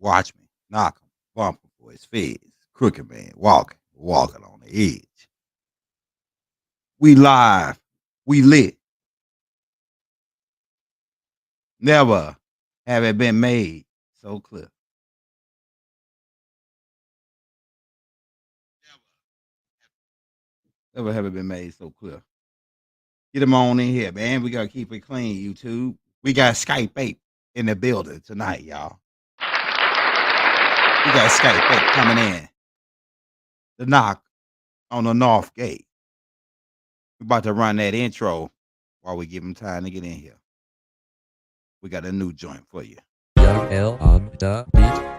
Watch me, knock him, bump him for his feds. Crooked man, walking on the edge. We live, we lit. Never have it been made so clear. Never have it been made so clear. Get them on in here, man. We gotta keep it clean, YouTube. We got Skype 8 in the building tonight, y'all. We got Skype 8 coming in. The knock on the North Gate. We about to run that intro while we give them time to get in here. We got a new joint for you. Young L on the beat.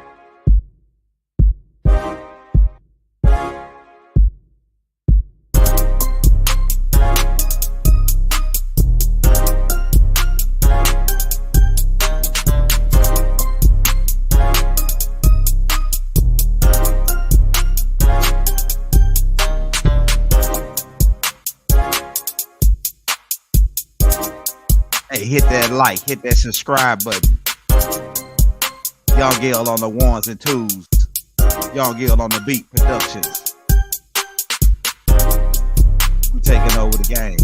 Hey, hit that like, hit that subscribe button. Young Gil on the ones and twos. Young Gil on the beat productions. We taking over the game.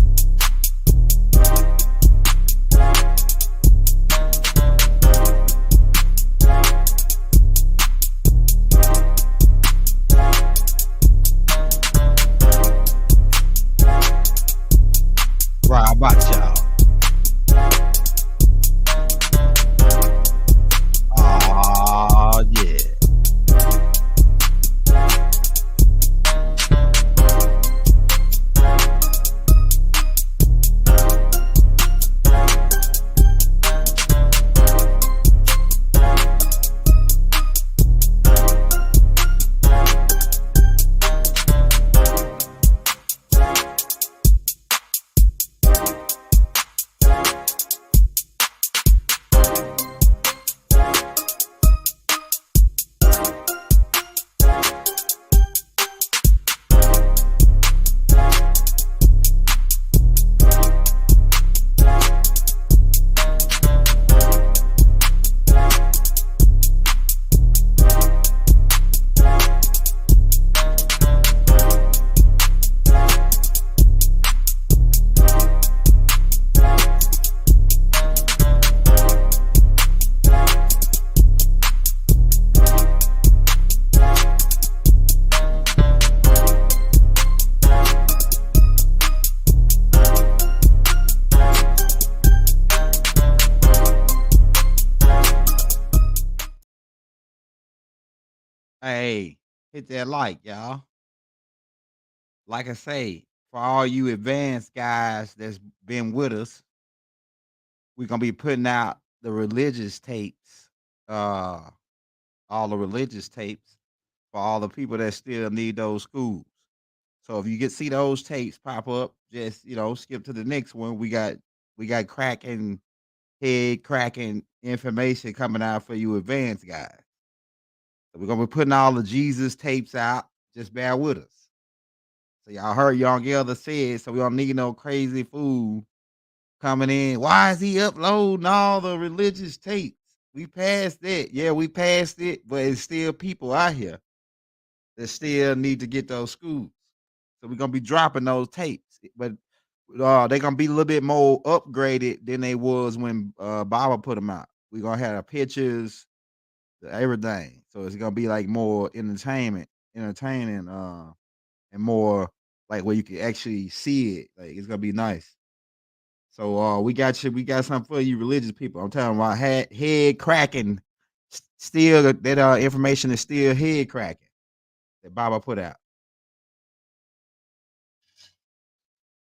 Right about y'all. Oh yeah. Hey, hit that like, y'all. Like I say, for all you advanced guys that's been with us, we're gonna be putting out the religious tapes, uh, all the religious tapes for all the people that still need those schools. So if you get see those tapes pop up, just skip to the next one. We got cracking head cracking information coming out for you advanced guys. So we're gonna be putting all the Jesus tapes out. Just bear with us. So y'all heard Young Elder said, so we don't need no crazy fool coming in. Why is he uploading all the religious tapes? We passed that. Yeah, we passed it, but it's still people out here that still need to get those schools. So we're gonna be dropping those tapes, but they're gonna be a little bit more upgraded than they was when Baba put them out. We're gonna have the pictures, everything. So it's gonna be like more entertaining, and more like where you can actually see it. Like it's gonna be nice. So we got something for you religious people. I'm talking about head cracking. Still that information is still head cracking that Baba put out.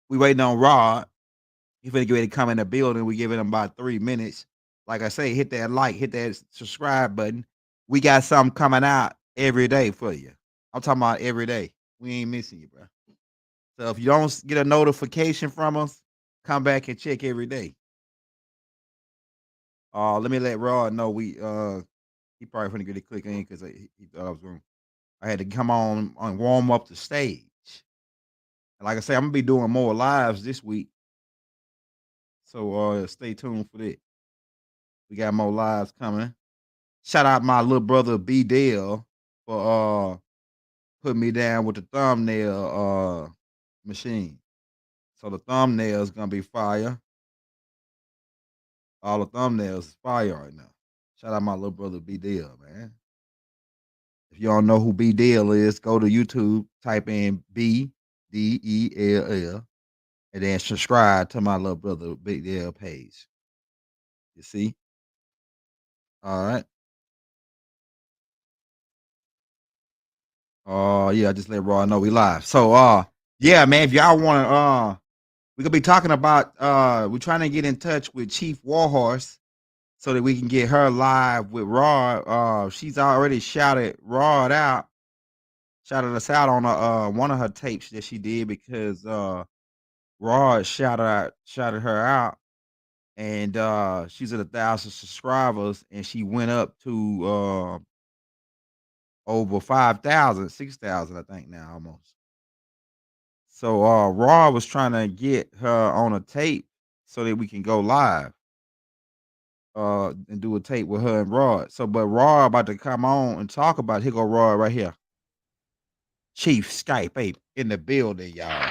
We waiting on Rod. He finna get ready to come in the building. We giving him about 3 minutes. Like I say, hit that like, hit that subscribe button. We got something coming out every day for you. I'm talking about every day. We ain't missing you, bro. So if you don't get a notification from us, come back and check every day. Let me let Rod know he probably finna get a click in because he thought I was going. I had to come on and warm up the stage. And like I say, I'm gonna be doing more lives this week. So stay tuned for that. We got more lives coming. shout out my little brother B Dale for putting me down with the thumbnail machine. So the thumbnail is gonna be fire. All the thumbnails is fire right now. Shout out my little brother B Dale, man. If you don't know who B Dale is, go to YouTube, type in BDELL, and then subscribe to my little brother B Dale page. You see? All right. Yeah, I just let Raw know we live. So yeah, man, if y'all wanna we're gonna be talking about we're trying to get in touch with Chief Warhorse so that we can get her live with Raw. She's already shouted Raw out, shouted us out on one of her tapes that she did because Raw shouted her out, and she's at 1,000 subscribers, and she went up to over 5,000, 6,000, I think now almost. So Raw was trying to get her on a tape so that we can go live and do a tape with her and Rod. So but Raw about to come on and talk about it. Here go Raw right here. Chief Skype ape in the building, y'all.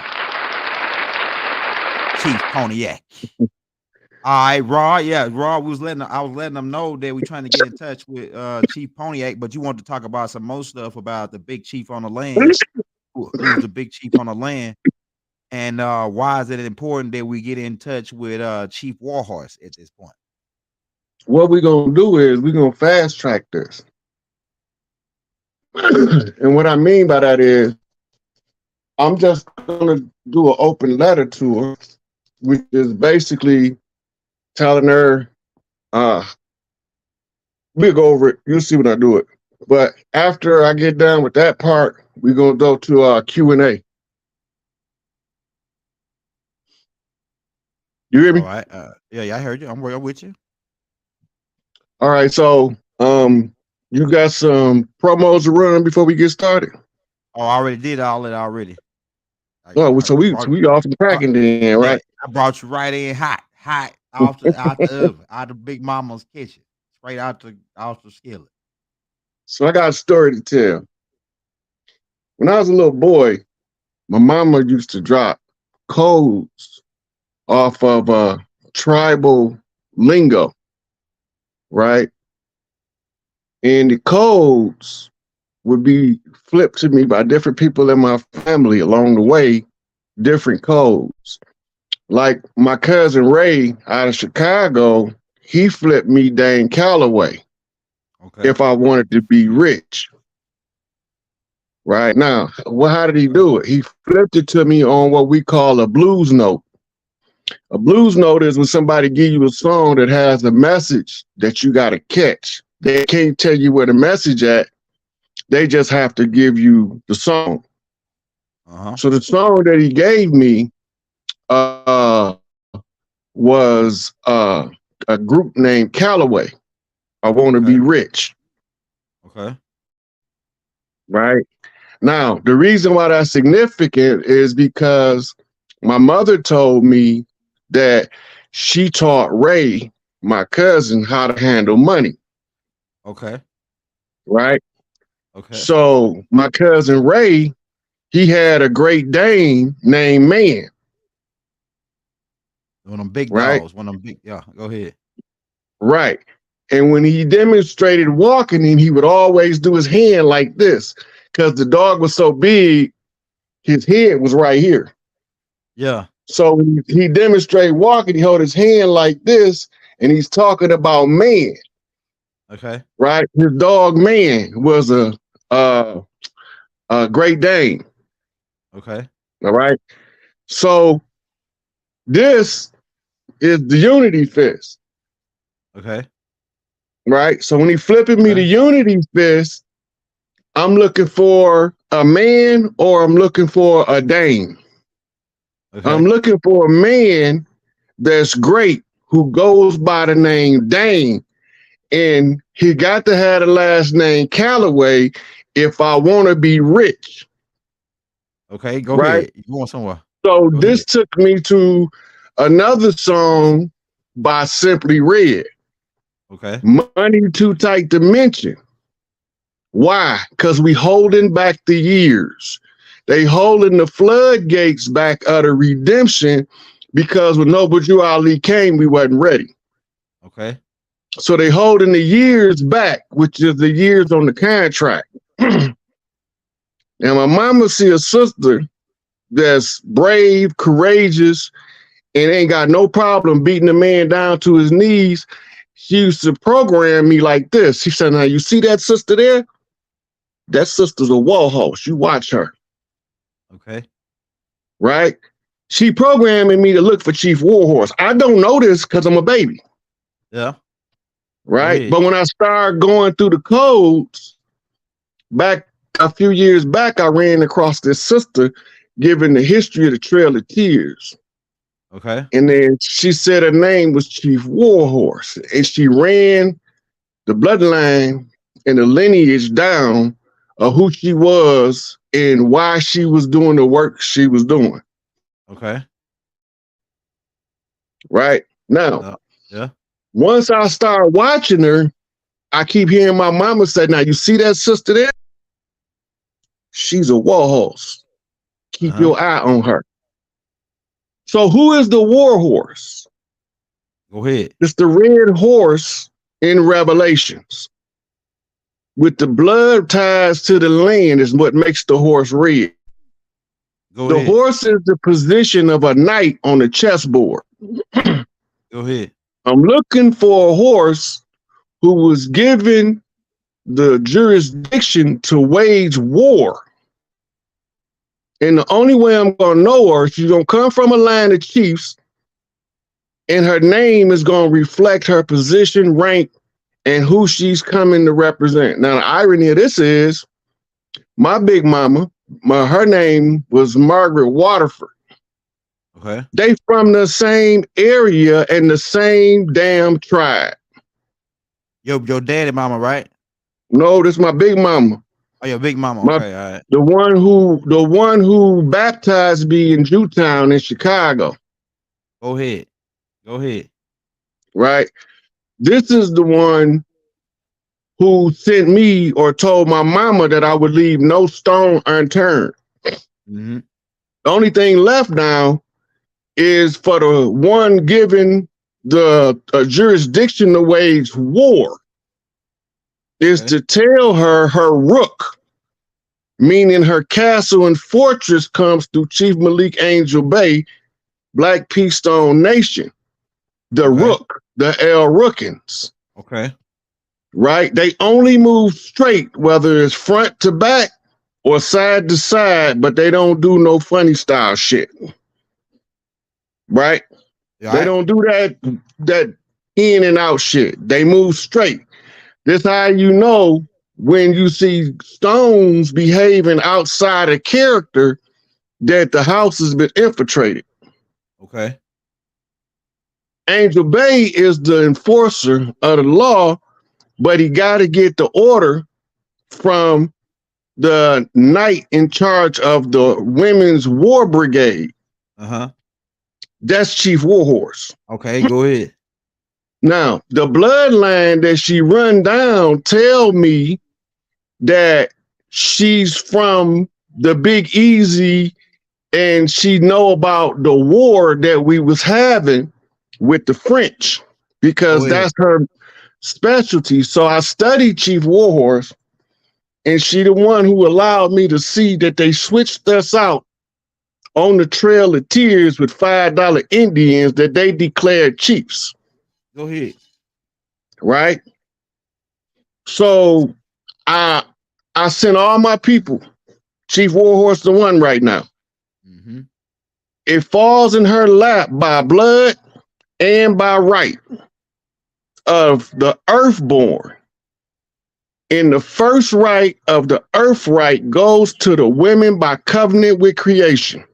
Chief Pontiac. All right, Raw. Yeah, Raw I was letting them know that we're trying to get in touch with Chief Pontiac, but you want to talk about some more stuff about the big chief on the land. Who's the big chief on the land? And why is it important that we get in touch with Chief Warhorse at this point? What we're gonna do is we're gonna fast track this. And what I mean by that is I'm just gonna do an open letter to her, which is basically telling her, we'll go over it. You'll see when I do it. But after I get done with that part, we're gonna go to Q&A. You hear me? All right. Yeah, I heard you. I'm with you. All right, so you got some promos to run before we get started? Oh, I already did all that already. So we off the cracking then, right? Yeah, I brought you right in hot out the oven, out the Big Mama's kitchen, straight out the skillet. So I got a story to tell. When I was a little boy, my mama used to drop codes off of tribal lingo, right? And the codes would be flipped to me by different people in my family along the way, different codes. Like my cousin Ray out of Chicago, he flipped me Dane Calloway. Okay. If I wanted to be rich. Right now, how did he do it? He flipped it to me on what we call a blues note. A blues note is when somebody give you a song that has a message that you got to catch. They can't tell you where the message at. They just have to give you the song. So the song that he gave me was a group named Calloway. I Want to Be Rich. Okay. Right. Now, the reason why that's significant is because my mother told me that she taught Ray, my cousin, how to handle money. Okay. Right. Okay. So my cousin Ray, he had a Great Dane named Man. One of them big dogs. One of them big. Yeah, go ahead. Right. And when he demonstrated walking him, he would always do his hand like this because the dog was so big, his head was right here. Yeah. So when he demonstrated walking, he held his hand like this, and he's talking about Man. Okay. Right. His dog Man was a Great Dane. Okay. All right. So this is the unity fist. Okay. Right. So when he flipping me the unity fist, I'm looking for a man or I'm looking for a Dane. Okay. I'm looking for a man that's great who goes by the name Dane. And he got to have the last name Calloway if I want to be rich. Okay, go ahead. You want somewhere? So this took me to another song by Simply Red. Okay. Money too tight to mention. Why? Because we holding back the years. They holding the floodgates back of the redemption because when Noble Drew Ali came, we wasn't ready. Okay. So they holding the years back, which is the years on the contract. And my mama see a sister that's brave, courageous, and ain't got no problem beating a man down to his knees. She used to program me like this. She said, now you see that sister there? That sister's a Warhorse. You watch her. Okay. Right? She programming me to look for Chief Warhorse. I don't know this because I'm a baby. Yeah. Right? But when I started going through the codes, back a few years back, I ran across this sister giving the history of the Trail of Tears. Okay. And then she said her name was Chief Warhorse. And she ran the bloodline and the lineage down of who she was and why she was doing the work she was doing. Okay. Right? Now, yeah. Once I start watching her, I keep hearing my mama say, now you see that sister there? She's a Warhorse. Keep your eye on her. So who is the Warhorse? Go ahead. It's the red horse in Revelations. With the blood ties to the land is what makes the horse red. Go ahead. Horse is the position of a knight on the chessboard. Go ahead. I'm looking for a horse who was given the jurisdiction to wage war. And the only way I'm going to know her, she's going to come from a line of chiefs, and her name is going to reflect her position, rank, and who she's coming to represent. Now, the irony of this is my big mama, her name was Margaret Waterford. Okay. They from the same area and the same damn tribe. Your daddy mama, right? No, this is my big mama. Oh, your big mama. Okay, all right. The one who baptized me in Jewtown in Chicago. Go ahead. Go ahead. Right. This is the one who sent me or told my mama that I would leave no stone unturned. Mm-hmm. The only thing left now is for the one given the jurisdiction to wage war is to tell her rook, meaning her castle and fortress, comes through Chief Malik Angel Bay, Black Peastone Nation, the rook, the El Rookins. Okay. Right? They only move straight, whether it's front to back or side to side, but they don't do no funny style shit. Right? Yeah, they don't do that in and out shit. They move straight. This how you know when you see stones behaving outside of character that the house has been infiltrated. Okay. Angel Bay is the enforcer of the law, but he got to get the order from the knight in charge of the Women's War Brigade. That's Chief Warhorse. Okay, go ahead. Now, the bloodline that she run down tell me that she's from the Big Easy and she know about the war that we was having with the French because that's her specialty. So I studied Chief Warhorse, and she the one who allowed me to see that they switched us out on the Trail of Tears with $5 Indians that they declared chiefs. Go ahead. Right? So I sent all my people, Chief Warhorse the one right now. Mm-hmm. It falls in her lap by blood and by right of the earthborn. And the first right of the earth right goes to the women by covenant with creation.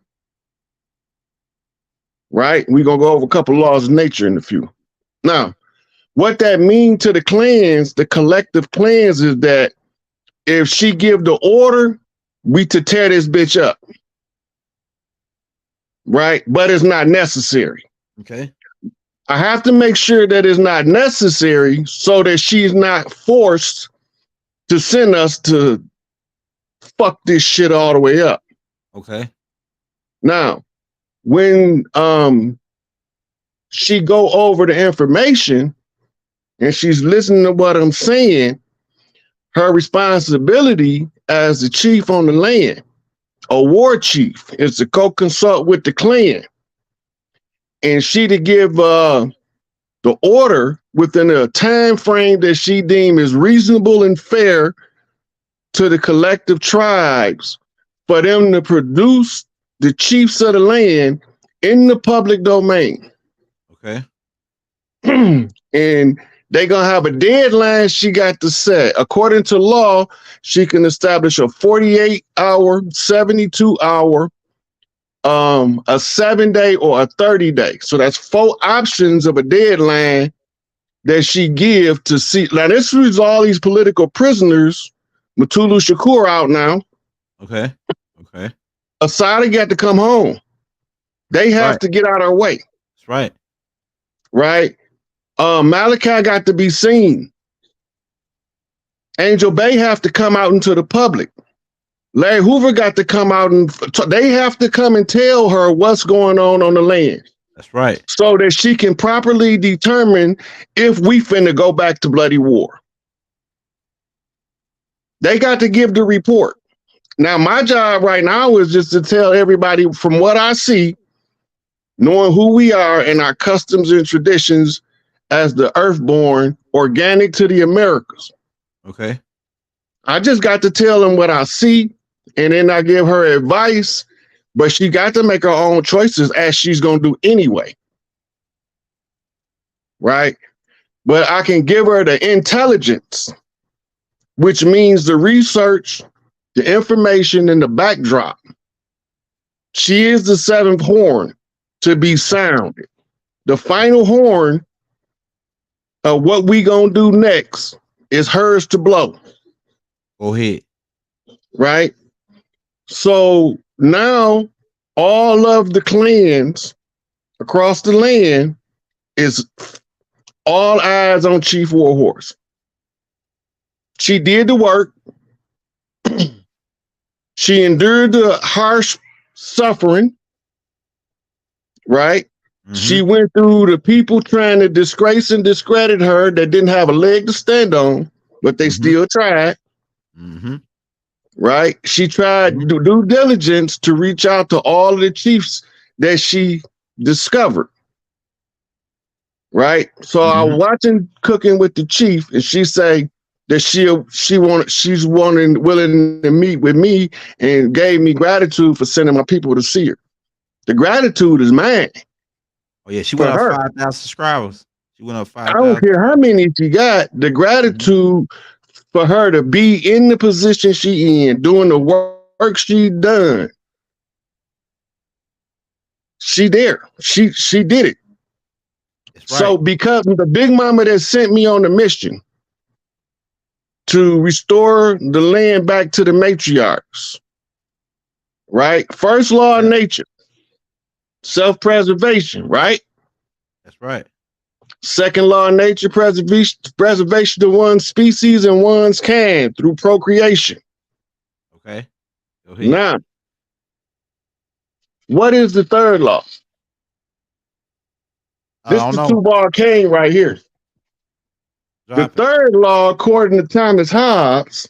Right? We're going to go over a couple laws of nature in a few. Now, what that means to the clans, the collective clans, is that if she give the order, we to tear this bitch up. Right? But it's not necessary. Okay. I have to make sure that it's not necessary so that she's not forced to send us to fuck this shit all the way up. Okay. Now, when she go over the information and she's listening to what I'm saying, her responsibility as the chief on the land, a war chief, is to co-consult with the clan. And she to give the order within a time frame that she deemed is reasonable and fair to the collective tribes for them to produce the chiefs of the land in the public domain. Okay. And they gonna have a deadline she got to set. According to law, she can establish a 48-hour, 72-hour, a 7-day or a 30-day. So that's 4 options of a deadline that she give to see. Now this is all these political prisoners. Mutulu Shakur out now. Okay. Okay. Asada got to come home. They have to get out of our way. That's right. Right? Malachi got to be seen. Angel Bay have to come out into the public. Larry Hoover got to come out and they have to come and tell her what's going on the land. That's right. So that she can properly determine if we finna go back to bloody war. They got to give the report. Now, my job right now is just to tell everybody from what I see, knowing who we are and our customs and traditions as the earthborn, organic to the Americas. Okay. I just got to tell them what I see, and then I give her advice, but she got to make her own choices as she's going to do anyway. Right? But I can give her the intelligence, which means the research, the information, and the backdrop. She is the 7th horn to be sounded. The final horn of what we gonna do next is hers to blow. Go ahead. Right? So now all of the clans across the land is all eyes on Chief Warhorse. She did the work. She endured the harsh suffering, right? Mm-hmm. She went through the people trying to disgrace and discredit her that didn't have a leg to stand on, but they still tried. Mm-hmm. Right? She tried to do due diligence to reach out to all of the chiefs that she discovered. Right? So I was watching Cooking with the Chief, and she say that she's willing to meet with me and gave me gratitude for sending my people to see her. The gratitude is mine. Oh yeah, she went up 5,000 subscribers. She went up 5,000. I don't care how many she got. The gratitude for her to be in the position she in, doing the work she done. She there. She did it. Right. So because the big mama that sent me on the mission to restore the land back to the matriarchs, right? First law of nature, self-preservation, right? That's right. Second law of nature, preservation of one's species and one's kind through procreation. Okay. Go ahead. Now, what is the third law? This is the two-ball cane right here. The third law, according to Thomas Hobbes,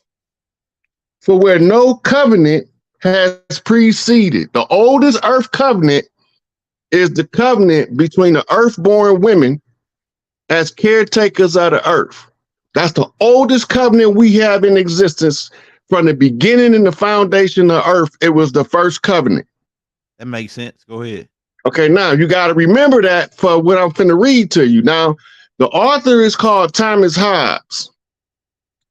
for where no covenant has preceded. The oldest earth covenant is the covenant between the earthborn women as caretakers of the earth. That's the oldest covenant we have in existence from the beginning and the foundation of earth. It was the first covenant. That makes sense. Go ahead. Okay, now you got to remember that for what I'm finna read to you. Now, the author is called Thomas Hobbes.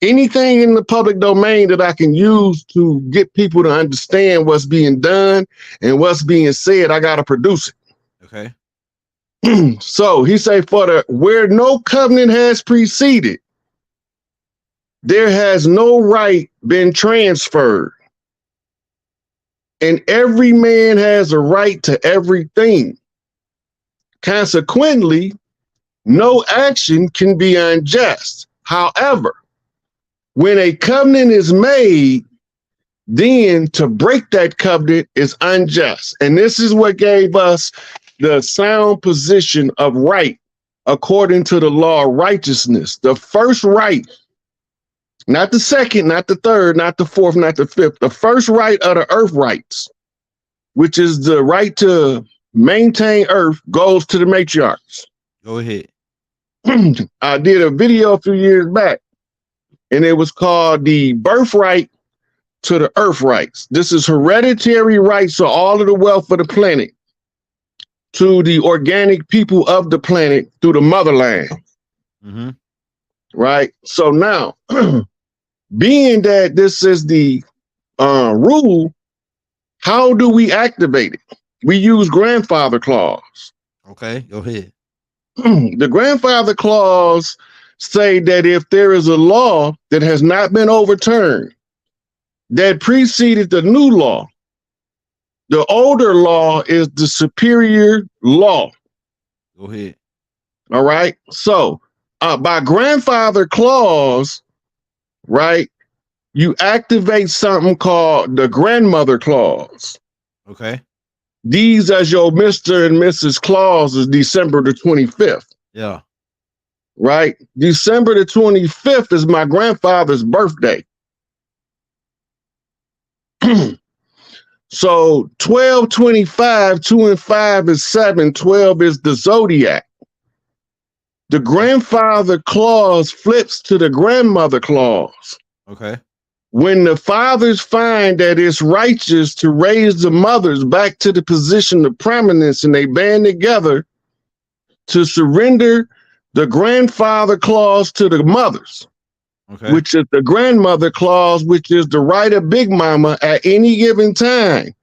Anything in the public domain that I can use to get people to understand what's being done and what's being said, I got to produce it. Okay. So he say, where no covenant has preceded, there has no right been transferred. And every man has a right to everything. Consequently, no action can be unjust. However, when a covenant is made, then to break that covenant is unjust. And this is what gave us the sound position of right according to the law of righteousness. The first right, not the second, not the third, not the fourth, not the fifth. The first right of the earth rights, which is the right to maintain earth, goes to the matriarchs. Go ahead. I did a video a few years back, and it was called The Birthright to the Earth Rights. This is hereditary rights to all of the wealth of the planet, to the organic people of the planet through the motherland. Mm-hmm. Right? So now, being that this is the rule, how do we activate it? We use grandfather clause. Okay, go ahead. The grandfather clause say that if there is a law that has not been overturned that preceded the new law, the older law is the superior law. Go ahead. All right. So by grandfather clause, right, you activate something called the grandmother clause. Okay. These as your Mr. and Mrs. Claus is December the 25th. Yeah. Right? December the 25th is my grandfather's birthday. So 12, 25, 2 and 5 is 7, 12 is the zodiac. The grandfather clause flips to the grandmother clause. Okay. When the fathers find that it's righteous to raise the mothers back to the position of prominence, and they band together to surrender the grandfather clause to the mothers, Okay. which is the grandmother clause, which is the right of Big Mama at any given time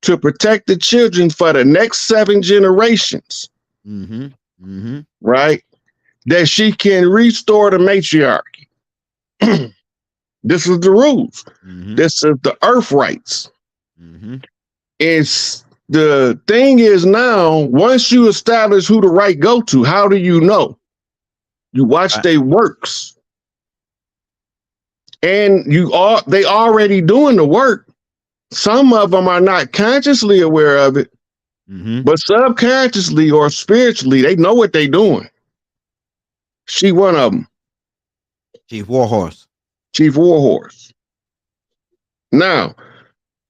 to protect the children for the next 7 generations. Mm-hmm. Mm-hmm. Right? That she can restore the matriarchy. This is the rules. Mm-hmm. This is the earth rights. Mm-hmm. It's the thing is now, once you establish who the right go to, how do you know? You watch their works. And they already doing the work. Some of them are not consciously aware of it, Mm-hmm. but subconsciously or spiritually, they know what they're doing. She one of them. Chief Warhorse. Chief Warhorse. Now,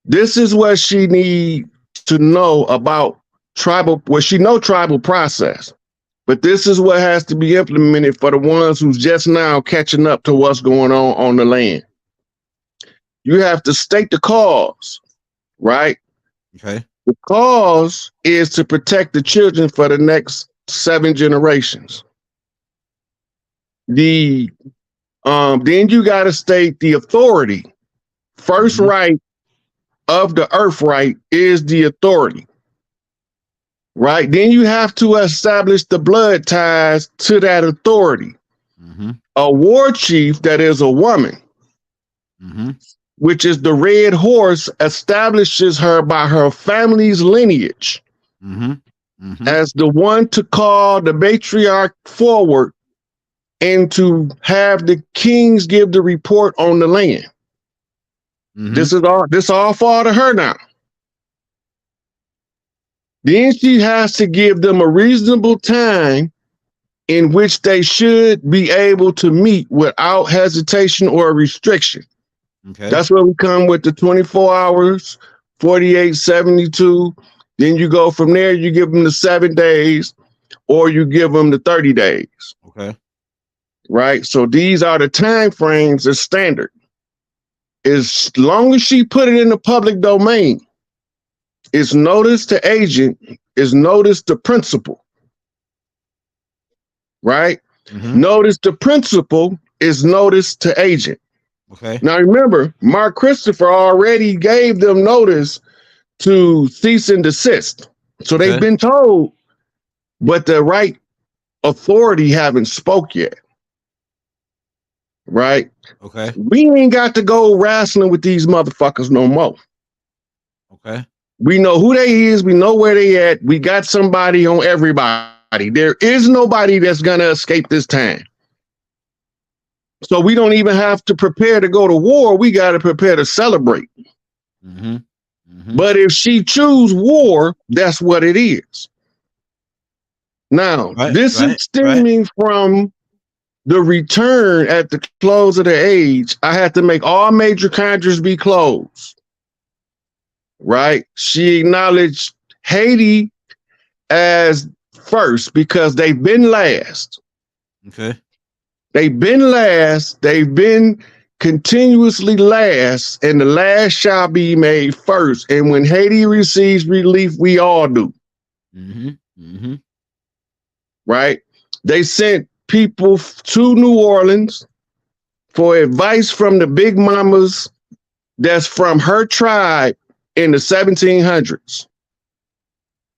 this is what she needs to know about tribal, well, she know tribal process, but this is what has to be implemented for the ones who's just now catching up to what's going on the land. You have to state the cause, right? Okay. The cause is to protect the children for the next 7 generations. Then you got to state the authority. First right of the earth right is the authority. Right? Then you have to establish the blood ties to that authority. Mm-hmm. A war chief that is a woman, which is the red horse, establishes her by her family's lineage as the one to call the matriarch forward and to have the kings give the report on the land. This all fall to her now. Then she has to give them a reasonable time in which they should be able to meet without hesitation or restriction. Okay. That's where we come with the 24 hours, 48, 72. Then you go from there, you give them the 7 days, or you give them the 30 days. Okay. Right? So these are the time frames as standard. As long as she put it in the public domain, it's notice to agent, is notice to principal. Right? Notice to principal is notice to agent. Okay. Now remember, Mark Christopher already gave them notice to cease and desist. So they've been told, but the right authority haven't spoke yet. Right? Okay. We ain't got to go wrestling with these motherfuckers no more. Okay. We know who they is. We know where they at. We got somebody on everybody. There is nobody that's gonna escape this time. So we don't even have to prepare to go to war. We got to prepare to celebrate. Mm-hmm. Mm-hmm. But if she choose war, that's what it is. Now, this is stemming from the return at the close of the age. I had to make all major countries be closed. Right? She acknowledged Haiti as first because they've been last. Okay. They've been last. They've been continuously last, and the last shall be made first. And when Haiti receives relief, we all do. Mm-hmm. Mm-hmm. Right? They sent people to New Orleans for advice from the big mamas that's from her tribe in the 1700s.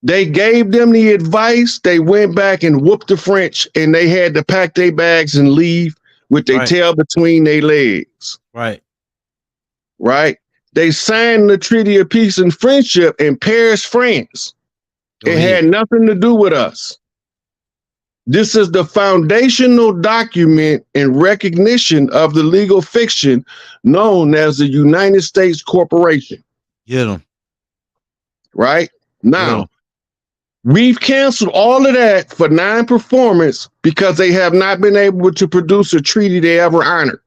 They gave them the advice. They went back and whooped the French, and they had to pack their bags and leave with their tail between their legs. Right. Right. They signed the Treaty of Peace and Friendship in Paris, France. It had nothing to do with us. This is the foundational document in recognition of the legal fiction known as the United States Corporation. Get them. Right? Now, we've canceled all of that for non-performance because they have not been able to produce a treaty they ever honored.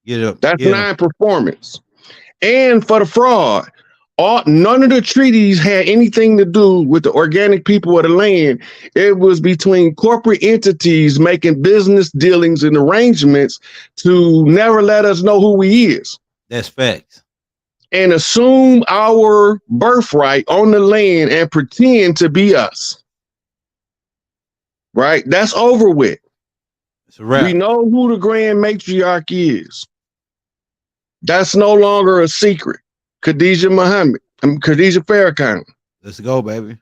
That's non-performance. And for the fraud, none of the treaties had anything to do with the organic people of the land. It was between corporate entities making business dealings and arrangements to never let us know who we is. That's facts. And assume our birthright on the land and pretend to be us. Right? That's over with. It's a wrap. We know who the grand matriarch is. That's no longer a secret. Khadijah Farrakhan. Let's go, baby.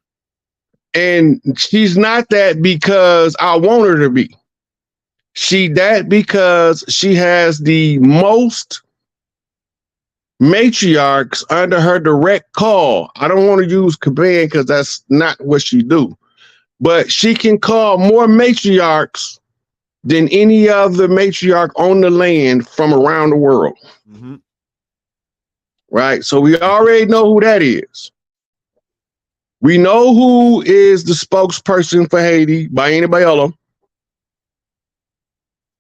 And she's not that because I want her to be. She that because she has the most matriarchs under her direct call. I don't want to use command because that's not what she do. But she can call more matriarchs than any other matriarch on the land from around the world. Mm-hmm. Right? So we already know who that is. We know who is the spokesperson for Haiti by anybody else.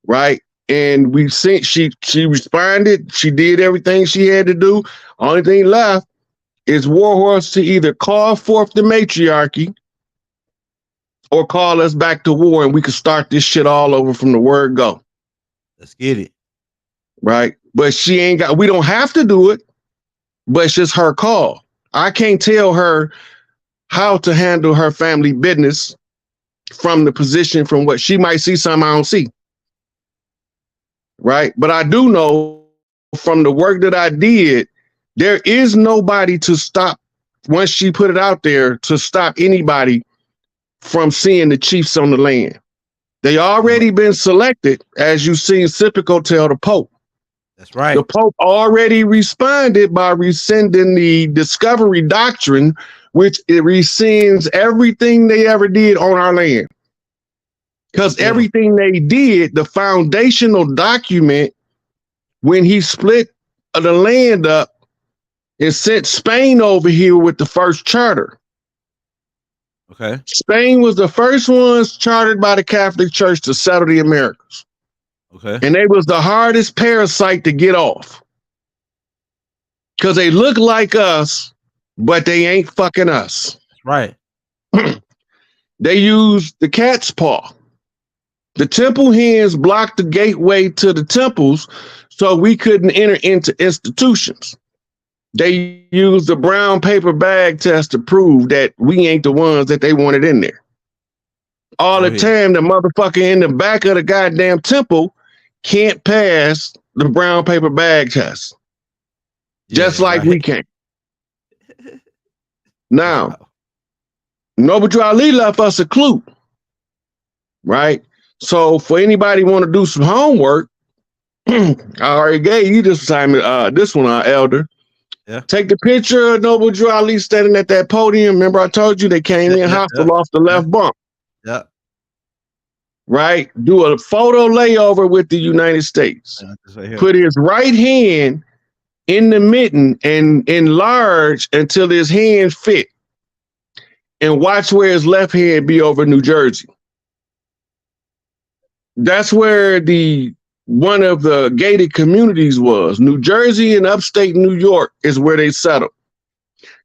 Right? And we've seen she responded. She did everything she had to do. Only thing left is Warhorse to either call forth the matriarchy or call us back to war, and we can start this shit all over from the word go. Let's get it. Right? But we don't have to do it, but it's just her call. I can't tell her how to handle her family business from the position from what she might see something I don't see. Right? But I do know from the work that I did, there is nobody to stop, once she put it out there, to stop anybody from seeing the chiefs on the land. They already been selected, as you seen Sipico tell the Pope. That's right. The Pope already responded by rescinding the Discovery Doctrine, which it rescinds everything they ever did on our land. Because everything they did, the foundational document, when he split the land up and sent Spain over here with the first charter. Okay. Spain was the first ones chartered by the Catholic Church to settle the Americas. Okay. And they was the hardest parasite to get off. Because they look like us, but they ain't fucking us. Right. They used the cat's paw. The temple hands blocked the gateway to the temples so we couldn't enter into institutions. They used the brown paper bag test to prove that we ain't the ones that they wanted in there. All the time, the motherfucker in the back of the goddamn temple can't pass the brown paper bag test. Just like we can. Now, Noble Ali left us a clue. Right? So for anybody want to do some homework, I already gave you this assignment, this one, Elder. Yeah. Take the picture of Noble Ali standing at that podium. Remember I told you they came in hostile off the left bump. Yep. right? Do a photo layover with the United States. This right here. Put his right hand in the mitten and enlarge until his hand fit. And watch where his left hand be over New Jersey. That's where the one of the gated communities was. New Jersey and upstate New York is where they settled.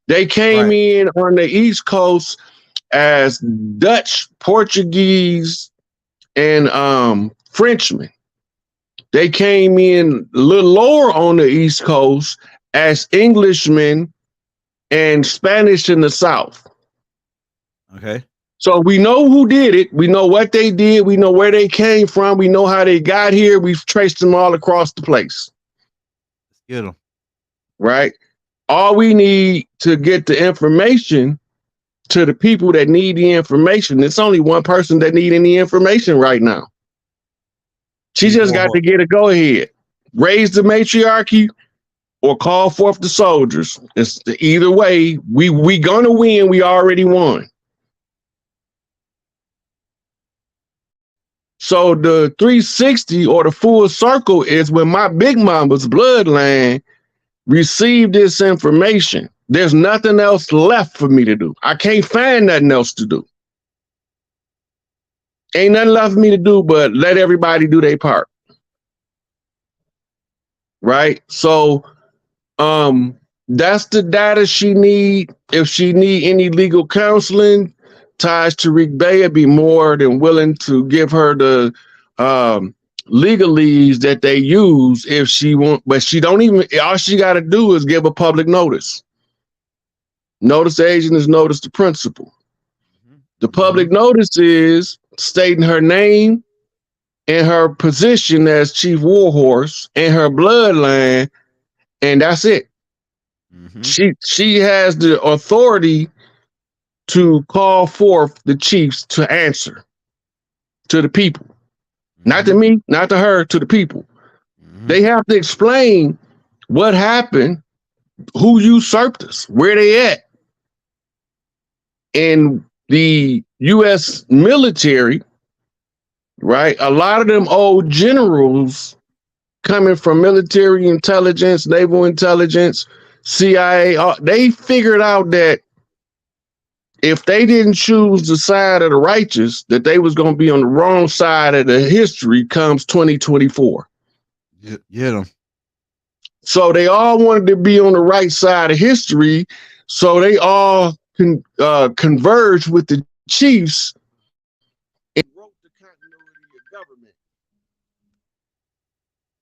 They came Right. in on the East Coast as Dutch, Portuguese, and Frenchmen. They came in a little lower on the East Coast as Englishmen and Spanish in the South. Okay. So we know who did it. We know what they did. We know where they came from. We know how they got here. We've traced them all across the place. Let's get them. Right? All we need to get the information to the people that need the information. It's only one person that need any information right now. She just got to get a go ahead. Raise the matriarchy or call forth the soldiers. It's either way, we gonna win. We already won. So the 360 or the full circle is when my big mama's bloodline received this information. There's nothing else left for me to do. I can't find nothing else to do. Ain't nothing left for me to do but let everybody do their part. Right? So that's the data she need. If she need any legal counseling, Taj Tariq Bey would be more than willing to give her the legalese that they use if she want, but she don't even, all she got to do is give a public notice. Notice the agent is notice the principal. The public notice is stating her name and her position as Chief Warhorse and her bloodline, and that's it. She has the authority to call forth the chiefs to answer to the people. Not to me, not to her, to the people. They have to explain what happened, who usurped us, where they at. And the U.S. military, right? A lot of them old generals coming from military intelligence, naval intelligence, CIA, they figured out that if they didn't choose the side of the righteous, that they was going to be on the wrong side of the history comes 2024. Get them. So they all wanted to be on the right side of history. So they all converged with the chiefs and wrote the continuity of government.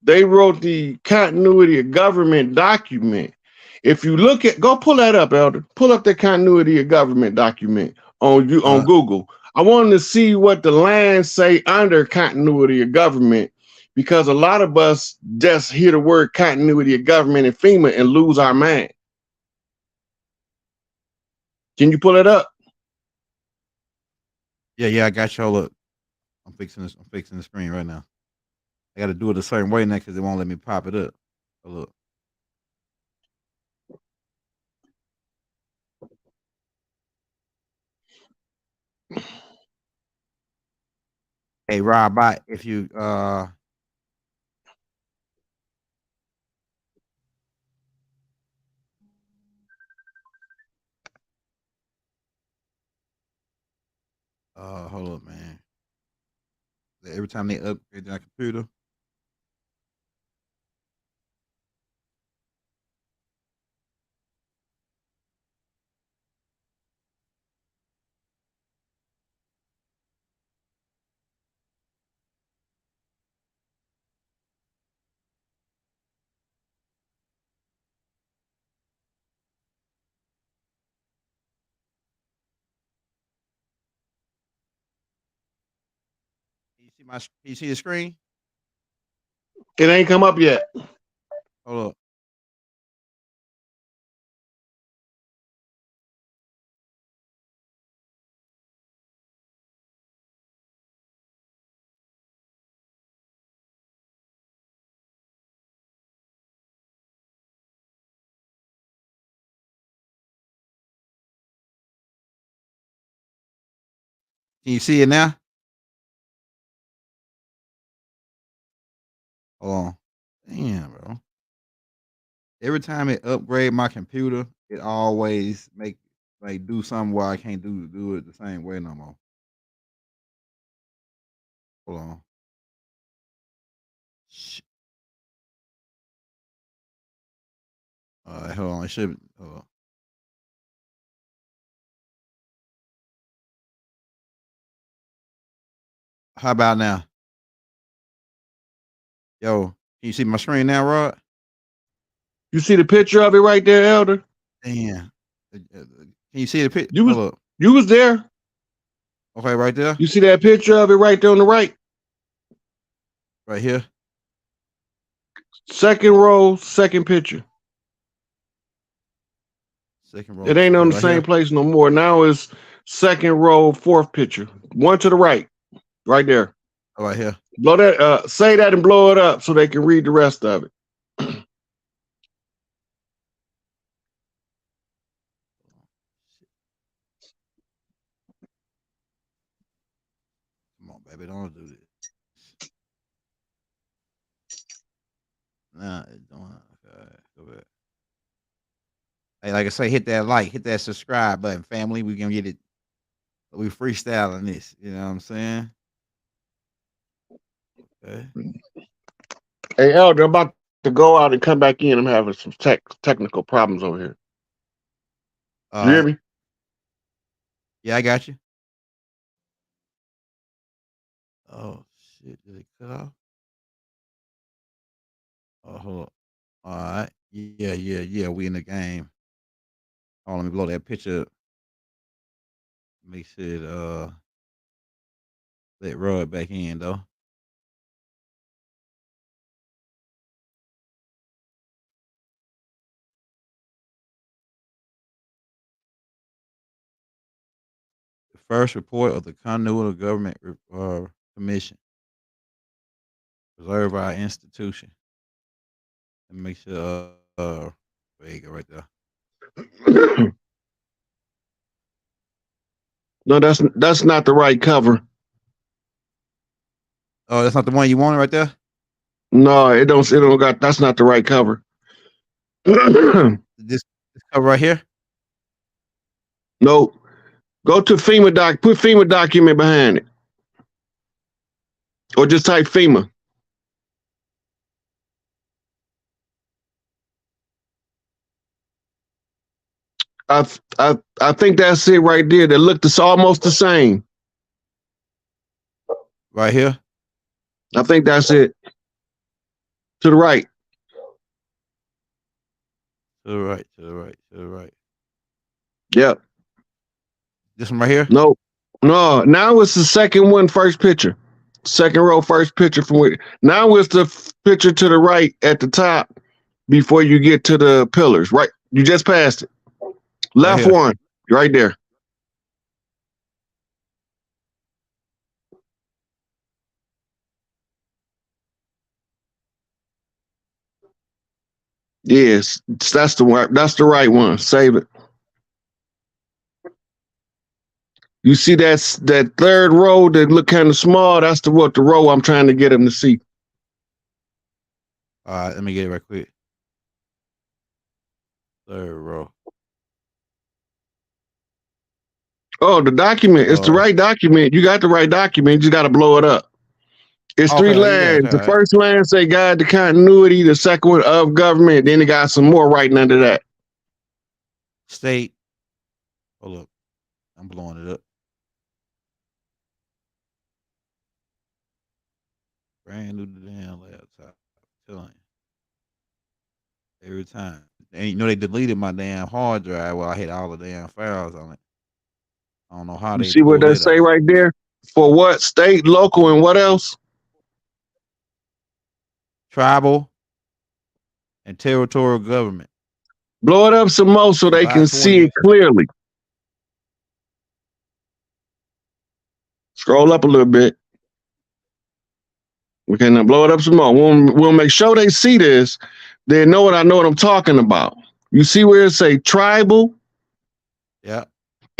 They wrote the continuity of government document. If you look at, go pull that up, Elder. Pull up the continuity of government document on Google. I wanted to see what the lines say under continuity of government, because a lot of us just hear the word continuity of government and FEMA and lose our mind. Can you pull it up? Yeah, I got y'all. Look, I'm fixing this. I'm fixing the screen right now. I got to do it a certain way now because it won't let me pop it up. Oh, look. Hey, Rob, if you hold up, man. Every time they upgrade that computer. You see the screen? It ain't come up yet. Hold up. Can you see it now? Hold on. Damn, bro. Every time it upgrade my computer, it always make like do something where I can't do it the same way no more. Hold on. All right, hold on. It should. Hold on. How about now? Yo, can you see my screen now, Rod? You see the picture of it right there, Elder? Damn. Can you see the picture? You was Hold up. you was there. Okay, right there. You see that picture of it right there on the right? Right here. Second row, second picture. Second row. It ain't on the right same here. place no more. Now it's second row, fourth picture. One to the right, right there. Oh, right here. Blow that. Say that and blow it up so they can read the rest of it. Come on, baby. Don't do this. Nah, it don't. Okay, go back. Hey, like I say, hit that like, hit that subscribe button, family. We gonna get it. We freestyling this. You know what I'm saying? Okay. Hey, Elder, I'm about to go out and come back in. I'm having some technical problems over here. All You hear right. me? Yeah, I got you. Oh shit! Did it cut off? Oh, hold up. All right. Yeah. We in the game. Oh, let me blow that picture up. Make sure it let Rod back in though. The first report of the Continental Government Commission. Preserve our institution. And make sure there you go right there. No, that's not the right cover. Oh, that's not the one you wanted right there? No, it don't got. That's not the right cover. This cover right here? No, go to FEMA doc. Put FEMA document behind it, or just type FEMA. I think that's it right there. That looked almost the same. Right here? I think that's it. To the right. To the right. Yep. This one right here? No. Now it's the second one, first picture. Second row, first picture from where. Now it's the picture to the right at the top before you get to the pillars. Right. You just passed it. Left Right one. Right there. Yes, that's the one. That's the right one. Save it. You see that third row that look kind of small. That's the row I'm trying to get them to see. All right, let me get it right quick. Third row. Oh, the document. It's the right document. You got the right document. You just got to blow it up. It's three lines. The first line say guide the continuity. The second one of government. Then it got some more writing under that. State. Hold up. I'm blowing it up. Brand new damn laptop. I'm telling you. Every time. And you know they deleted my damn hard drive while I had all the damn files on it. I don't know how You they see what pulled they it say off. right there? For what? State, local, and what else? Tribal and territorial government. Blow it up some more so they can see it clearly. Scroll up a little bit. Okay, now blow it up some more. We'll make sure they see this. They know what I'm talking about. You see where it say tribal? Yeah.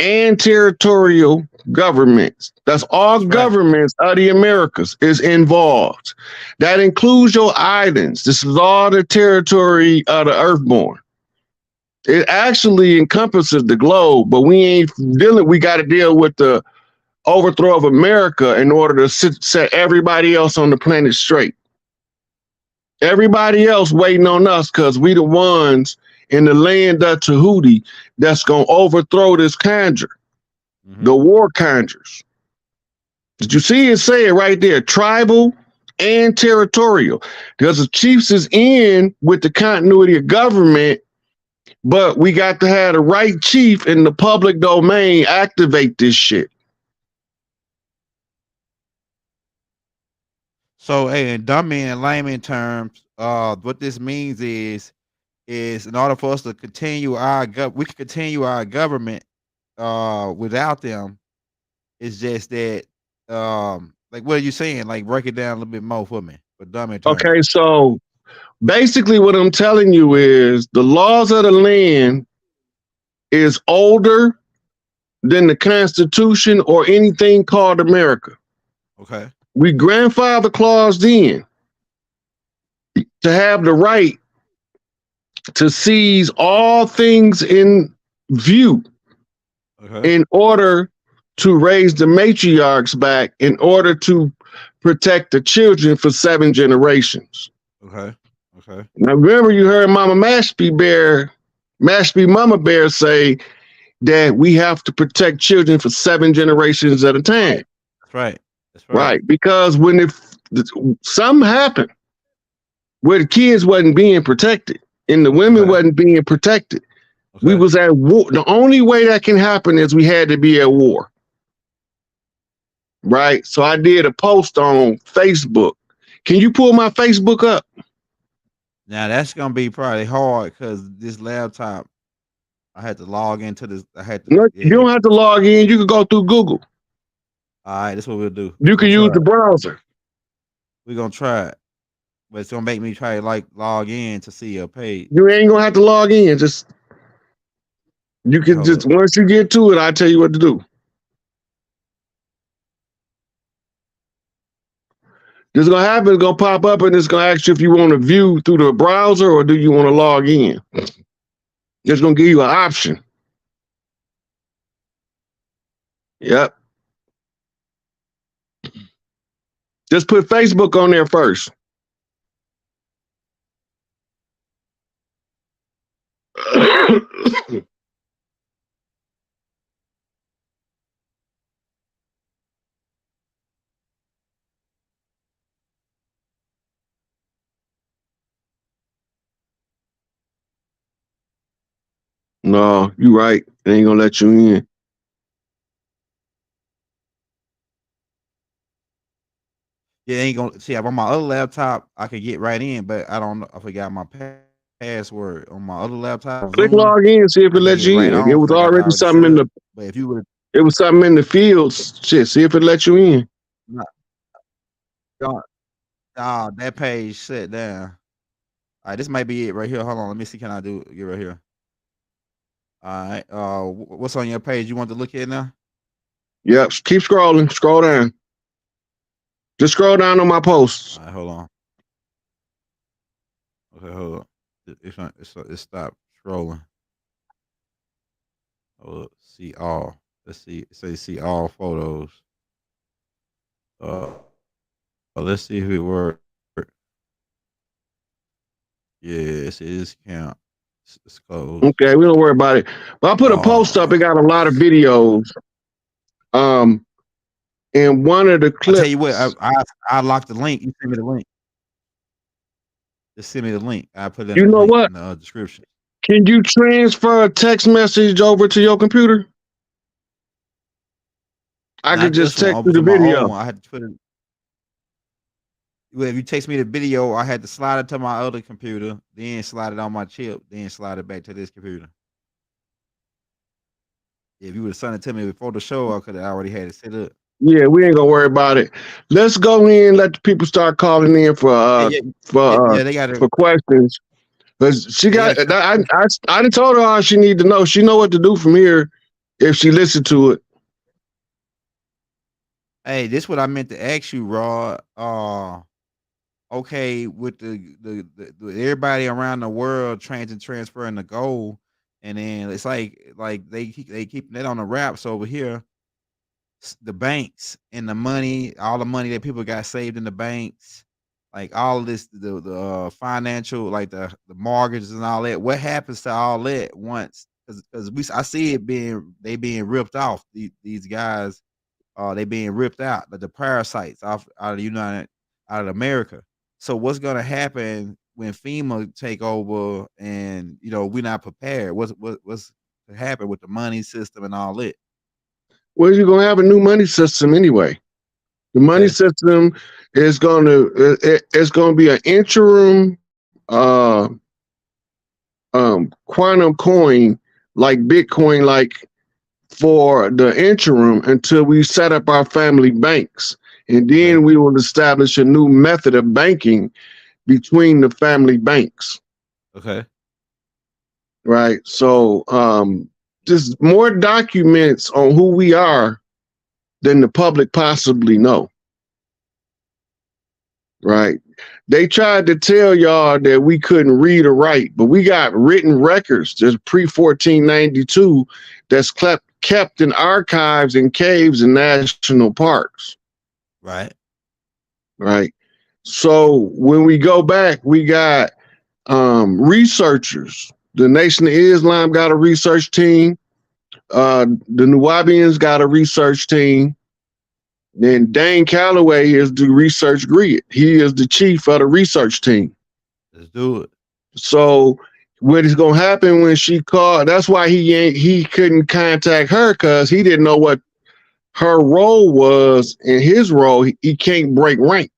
and territorial governments. That's all That's right. governments of the Americas is involved. That includes your islands. This is all the territory of the earthborn. It actually encompasses the globe, but we ain't dealing. We got to deal with the overthrow of America in order to set everybody else on the planet straight. Everybody else waiting on us because we the ones in the land of Tahuti that's going to overthrow this conjure, the war conjures. Did you see it say it right there? Tribal and territorial. Because the chiefs is in with the continuity of government, but we got to have the right chief in the public domain activate this shit. So, hey, in dummy and layman terms, what this means is in order for us to continue we can continue our government without them. It's just that, like, what are you saying? Like, break it down a little bit more for me, for dummy terms. Okay, so basically what I'm telling you is the laws of the land is older than the Constitution or anything called America. Okay. We grandfather claused in to have the right to seize all things in view in order to raise the matriarchs back, in order to protect the children for 7 generations. Okay. Now remember, you heard Mama Mashpee Mama Bear say that we have to protect children for 7 generations at a time. That's right. Right, because when something happened where the kids wasn't being protected and the women wasn't being protected, we was at war. The only way that can happen is we had to be at war. Right, so I did a post on Facebook. Can you pull my Facebook up? Now that's gonna be probably hard because this laptop, I had to log into this. No, you don't have to log in. You can go through Google. All right, that's what we'll do. You can use the browser. We're gonna try it, but it's gonna make me try to log in to see your page. You ain't gonna have to log in. Just once you get to it, I'll tell you what to do. This is gonna happen. It's gonna pop up, and it's gonna ask you if you want to view through the browser or do you want to log in. It's gonna give you an option. Yep. Just put Facebook on there first. No, you right. They ain't gonna let you in. Yeah, ain't gonna see. On my other laptop, I could get right in, but I don't know. I forgot my password on my other laptop. Click log in, see if it lets you in. It was already something in the. But if you would, it was something in the fields. Shit, see if it lets you in. That page shut down. All right, this might be it right here. Hold on, let me see. Can I get right here? All right. What's on your page? You want to look at now? Yep. Keep scrolling. Scroll down. Just scroll down on my posts. All right, hold on. Okay, hold on. It stopped scrolling. Oh, see all. Let's see. It says see all photos. Let's see if it worked. Yes, it is count. It's closed. Okay, we don't worry about it. But I put a post up. It got a lot of videos. And one of the clips. I'll tell you what. I locked the link. You send me the link. Just send me the link. I put it in the description. Can you transfer a text message over to your computer? I could just text you the video. I had to put it. Well, if you text me the video, I had to slide it to my other computer, then slide it on my chip, then slide it back to this computer. If you would have sent it to me before the show, I could have already had it set up. Yeah, we ain't gonna worry about it. Let's go in and let the people start calling in for questions. Because she got, I done told her all she need to know. She know what to do from here. if she listened to it. Hey, this what I meant to ask you, Rod. Okay, with the everybody around the world transferring the gold, and then it's like they keeping it on the wraps over here. The banks and the money, all the money that people got saved in the banks, like all of this, the financial, like the mortgages and all that. What happens to all that once? Because I see it being ripped off. These guys, they being ripped out, like the parasites off out of the out of America. So what's gonna happen when FEMA take over and we're not prepared? What's to happen with the money system and all that? Well, you're gonna have a new money system anyway. The money Okay. system is it's gonna be an interim quantum coin like Bitcoin, like for the interim until we set up our family banks. And Okay. then we will establish a new method of banking between the family banks. Okay. Right. So just more documents on who we are than the public possibly know. Right. They tried to tell y'all that we couldn't read or write, but we got written records just pre-1492 that's kept in archives and caves in national parks. Right. Right. So when we go back, we got researchers. The Nation of Islam got a research team. The Nuwabians got a research team. Then Dane Calloway is the research grid. He is the chief of the research team. Let's do it. So what is gonna happen when she called? That's why he couldn't contact her, because he didn't know what her role was. In his role, he can't break rank.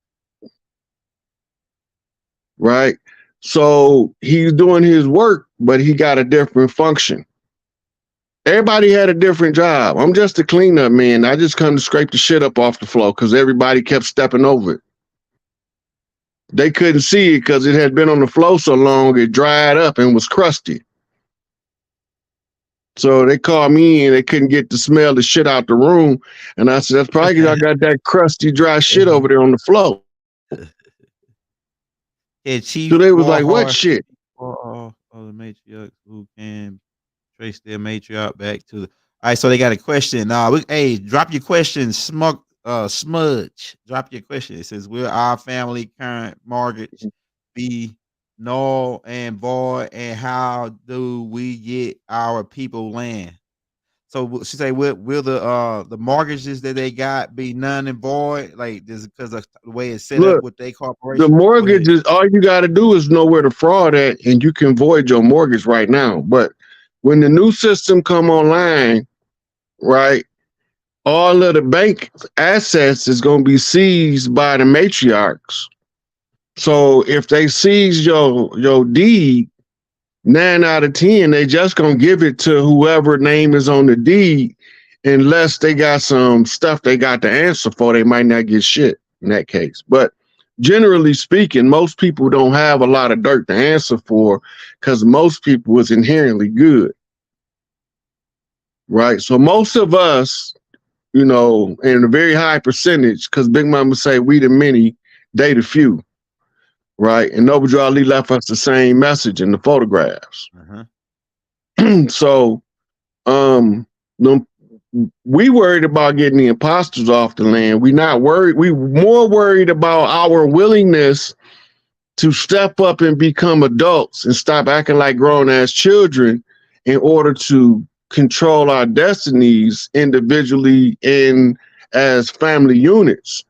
Right. So he's doing his work, but he got a different function. Everybody had a different job. I'm just a cleanup man. I just come to scrape the shit up off the floor because everybody kept stepping over it. They couldn't see it because it had been on the floor so long, it dried up and was crusty. So they called me and they couldn't get the smell the shit out the room. And I said, that's probably because I got that crusty, dry shit over there on the floor. Yeah, Chief So they was like, what Warhorse shit? or the matriarchs who can trace their matriarch back to the. All right, so they got a question. Hey, drop your question, Smudge. Drop your question. It says, will our family current mortgage be null and void, and how do we get our people land? So she say, will the mortgages that they got be none and void, like this because of the way it's set up Look, with their the corporation? mortgage is all you got to do is know where to fraud at, and you can void your mortgage right now. But when the new system come online, right, all of the bank assets is going to be seized by the matriarchs. So if they seize your deed, 9 out of 10, they just gonna give it to whoever name is on the deed, unless they got some stuff they got to answer for. They might not get shit in that case. But generally speaking, most people don't have a lot of dirt to answer for because most people is inherently good. Right. So most of us, in a very high percentage, because Big Mama say we the many, they the few. Right. And Noble Ali left us the same message in the photographs. So we worried about getting the imposters off the land. We not worried. We more worried about our willingness to step up and become adults and stop acting like grown-ass children in order to control our destinies individually and as family units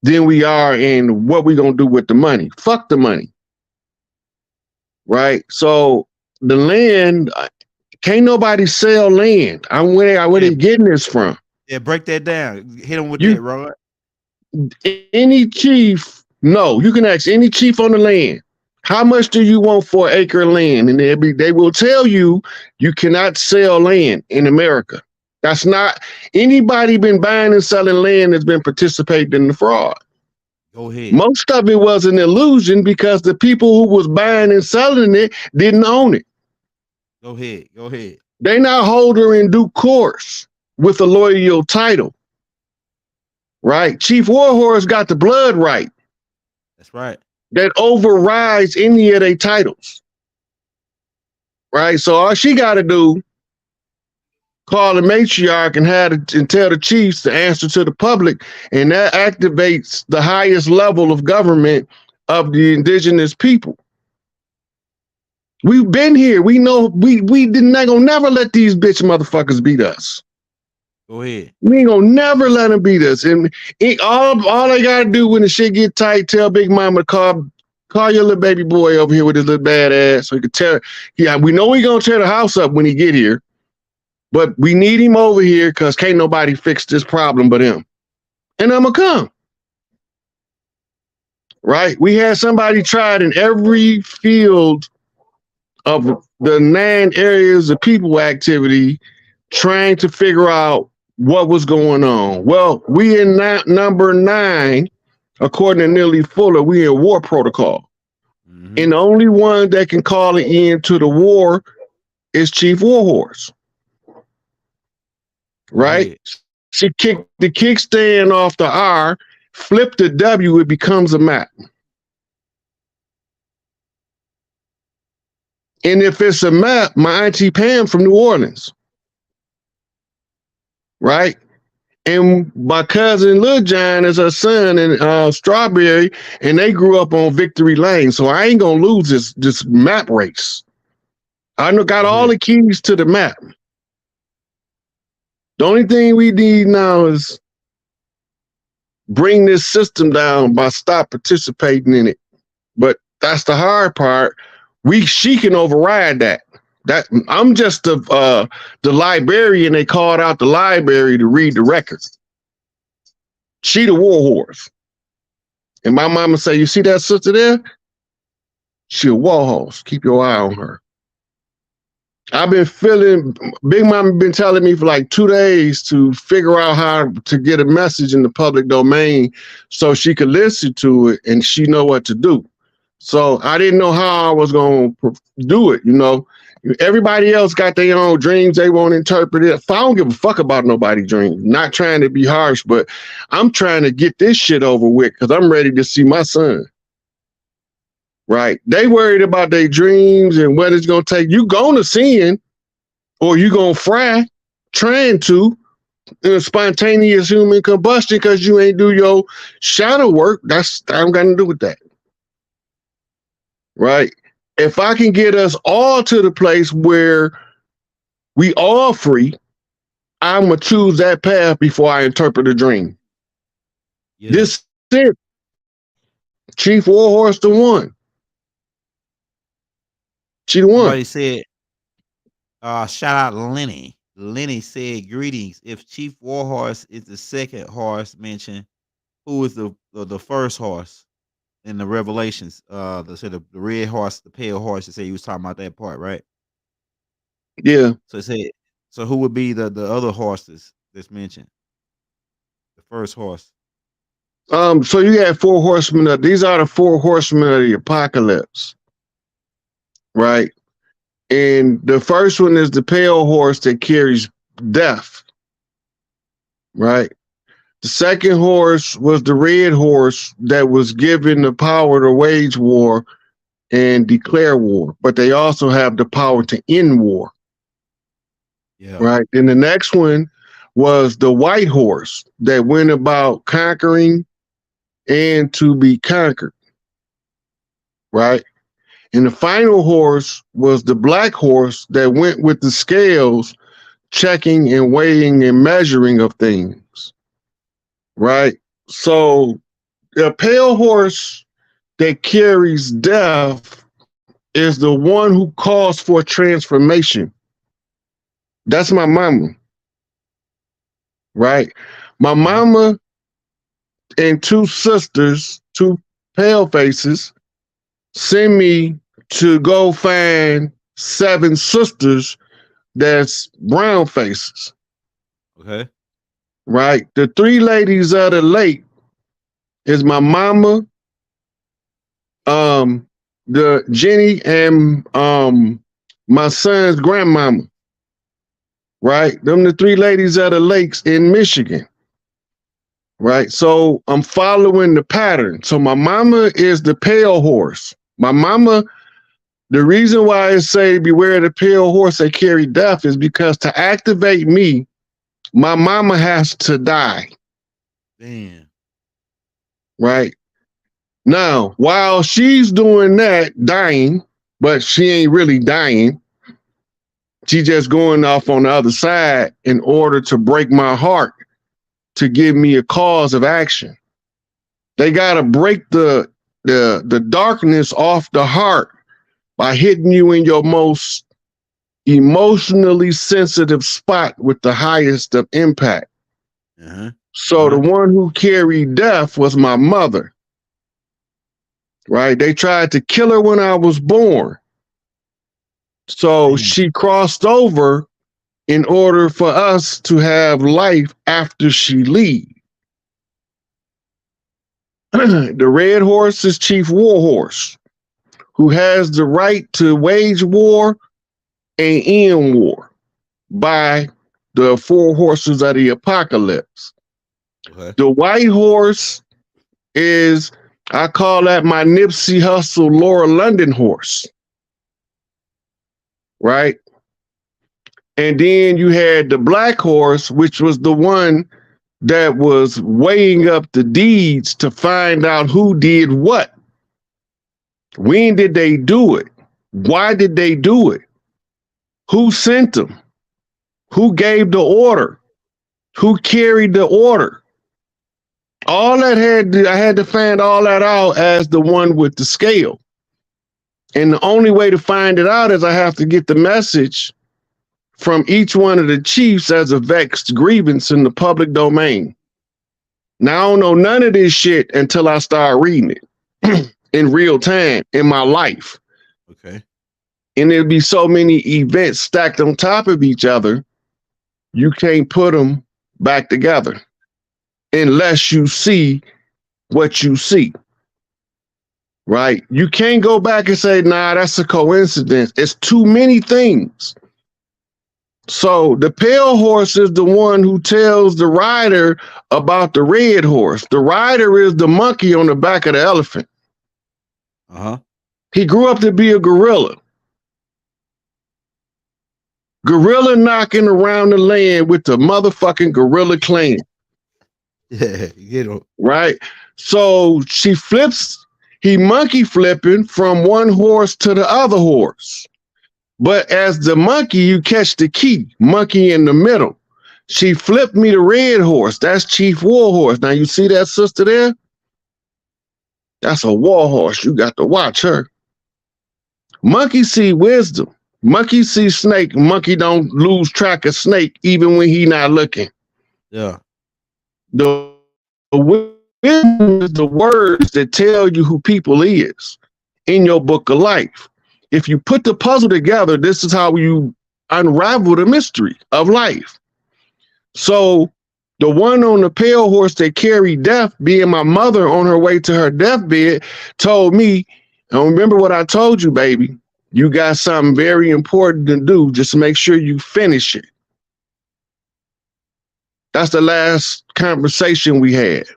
than we are in what we gonna do with the money. Fuck the money. Right? So the land, can't nobody sell land. Where they getting this from? Yeah, break that down. Hit them with that, Rod. Any chief, no, you can ask any chief on the land, how much do you want for an acre of land? And they will tell you you cannot sell land in America. That's not anybody been buying and selling land that's been participating in the fraud. Go ahead. Most of it was an illusion because the people who was buying and selling it didn't own it. Go ahead. They now hold her in due course with a loyal title, right? Chief Warhorse got the blood right. That's right. That overrides any of their titles, right? So all she got to do, call the matriarch and and tell the chiefs to answer to the public, and that activates the highest level of government of the indigenous people. We've been here. We know we not gonna never let these bitch motherfuckers beat us. Go ahead. We ain't gonna never let them beat us. And all they gotta do when the shit get tight, tell Big Mama to call your little baby boy over here with his little bad ass so he can tell. Yeah, we know he gonna tear the house up when he get here, but we need him over here because can't nobody fix this problem but him. And I'ma come. Right? We had somebody tried in every field of the 9 areas of people activity trying to figure out what was going on. Well, we in number 9, according to Neely Fuller, we in war protocol. Mm-hmm. And the only one that can call an end to the war is Chief Warhorse. Right? Yeah. She kicked the kickstand off the R, flipped the W, it becomes a map. And if it's a map, my auntie Pam from New Orleans, right? And my cousin Lil John is her son in Strawberry, and they grew up on Victory Lane. So I ain't gonna lose this map race. I got all the keys to the map. The only thing we need now is bring this system down by stop participating in it. But that's the hard part. She can override that. That I'm just the librarian. They called out the library to read the records. She the Warhorse. And my mama say, you see that sister there? She a Warhorse. Keep your eye on her. I've been feeling, Big Mama been telling me for like 2 days to figure out how to get a message in the public domain so she could listen to it and she know what to do. So I didn't know how I was going to do it, you know. Everybody else got their own dreams. They won't interpret it. I don't give a fuck about nobody's dreams. Not trying to be harsh, but I'm trying to get this shit over with because I'm ready to see my son. Right? They worried about their dreams and what it's going to take. You going to sin or you going to fry trying to spontaneous human combustion because you ain't do your shadow work. That's I'm going to do with that. Right? If I can get us all to the place where we all free, I'm going to choose that path before I interpret a dream. Yeah. This is it. Chief Warhorse the one. She the one. Somebody said, shout out Lenny. Lenny said, greetings. If Chief Warhorse is the second horse mentioned, who is the first horse? In the Revelations, the red horse, the pale horse, they say he was talking about that part, right? Yeah. So it said, so who would be the other horses that's mentioned? The first horse. So you had 4 horsemen. These are the 4 horsemen of the apocalypse, right? And the first one is the pale horse that carries death, right? The second horse was the red horse that was given the power to wage war and declare war, but they also have the power to end war. Yeah. Right. And the next one was the white horse that went about conquering and to be conquered. Right. And the final horse was the black horse that went with the scales, checking and weighing and measuring of things. Right. So the pale horse that carries death is the one who calls for transformation. That's my mama. Right. My mama and 2 sisters, 2 pale faces, send me to go find 7 sisters that's brown faces. Okay. Right. The 3 ladies of the lake is my mama, the Jenny, and my son's grandmama. right? Them the three ladies at the lakes in Michigan, right? So I'm following the pattern. So my mama is the pale horse. My mama, the reason why I say beware the pale horse that carry death is because to activate me, my mama has to die. Damn. Right? Now, while she's doing that, dying, but she ain't really dying, she just going off on the other side in order to break my heart, to give me a cause of action. They gotta break the darkness off the heart by hitting you in your most emotionally sensitive spot with the highest of impact. So the one who carried death was my mother. Right? They tried to kill her when I was born. So she crossed over in order for us to have life after she leaves. The red horse is Chief Warhorse, who has the right to wage war and end war by the four horses of the apocalypse. The white horse is, I call that my Nipsey Hussle Laura London horse. Right? And then you had the black horse, which was the one that was weighing up the deeds to find out who did what. When did they do it? Why did they do it? Who sent them? Who gave the order? Who carried the order? All that I had to find all that out as the one with the scale. And the only way to find it out is I have to get the message from each one of the chiefs as a vexed grievance in the public domain. Now, I don't know none of this shit until I start reading it in real time in my life. Okay. And there'll be so many events stacked on top of each other, you can't put them back together unless you see what you see. Right? You can't go back and say, nah, that's a coincidence. It's too many things. So the pale horse is the one who tells the rider about the red horse. The rider is the monkey on the back of the elephant. He grew up to be a gorilla. Gorilla knocking around the land with the motherfucking gorilla clan. Yeah, you know. Right? So he monkey flipping from one horse to the other horse. But as the monkey, you catch the key, monkey in the middle. She flipped me the red horse. That's Chief Warhorse. Now you see that sister there? That's a warhorse. You got to watch her. Monkey see wisdom. Monkey see snake. Monkey don't lose track of snake even when he not looking. Yeah. The wisdom is the words that tell you who people is in your book of life. If you put the puzzle together, this is how you unravel the mystery of life. So the one on the pale horse that carried death, being my mother on her way to her deathbed, told me, and remember what I told you, baby, you got something very important to do. Just make sure you finish it. That's the last conversation we had.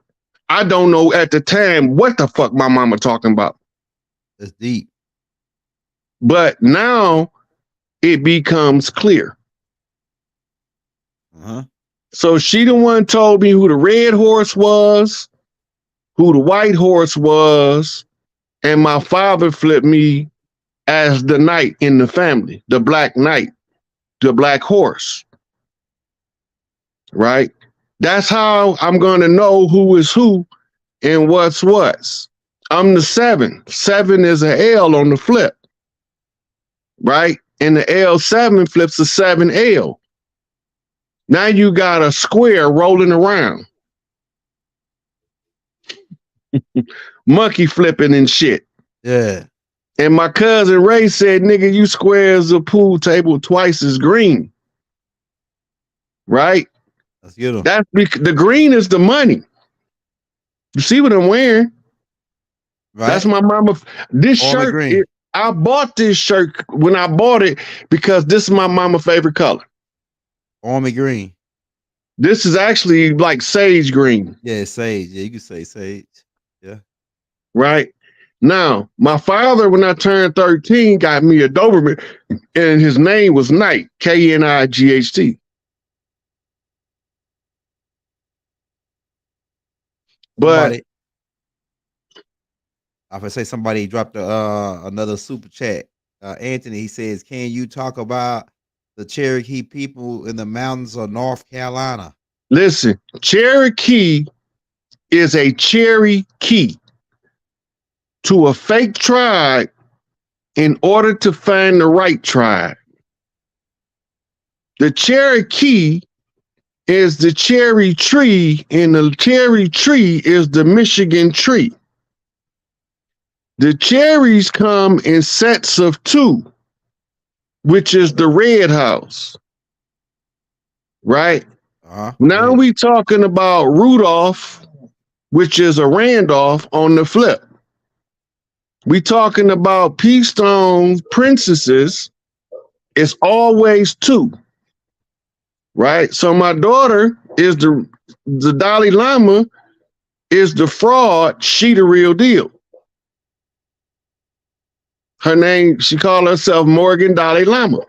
I don't know at the time what the fuck my mama talking about. That's deep. But now it becomes clear. So she the one told me who the red horse was, who the white horse was, and my father flipped me as the knight in the family, the black knight, the black horse. Right? That's how I'm going to know who is who and what's what. I'm the 7. 7 is an L on the flip. Right? And the L7 flips a 7L. Now you got a square rolling around. Monkey flipping and shit. Yeah. And my cousin Ray said, nigga, you squares a pool table twice as green. Right? Let's get them. That's the green is the money. You see what I'm wearing? Right. That's my mama. This shirt, I bought this shirt when I bought it because this is my mama's favorite color. Army green. This is actually like sage green, Yeah, sage. Yeah, you can say sage. Yeah. right? Now, my father, when I turned 13, got me a Doberman, and his name was Knight, Knight. But Somebody, I would say somebody dropped another super chat. Anthony, he says, "Can you talk about the Cherokee people in the mountains of North Carolina?" listen, Cherokee is a cherry key to a fake tribe in order to find the right tribe. The Cherokee is the cherry tree, and the cherry tree is the Michigan tree. The cherries come in sets of 2, which is the red house, right? Now we talking about Rudolph, which is a Randolph on the flip. We talking about Peastone princesses. It's always 2, right? So my daughter is the Dalai Lama is the fraud. She the real deal. Her name, she called herself Morgan Dalai Lama,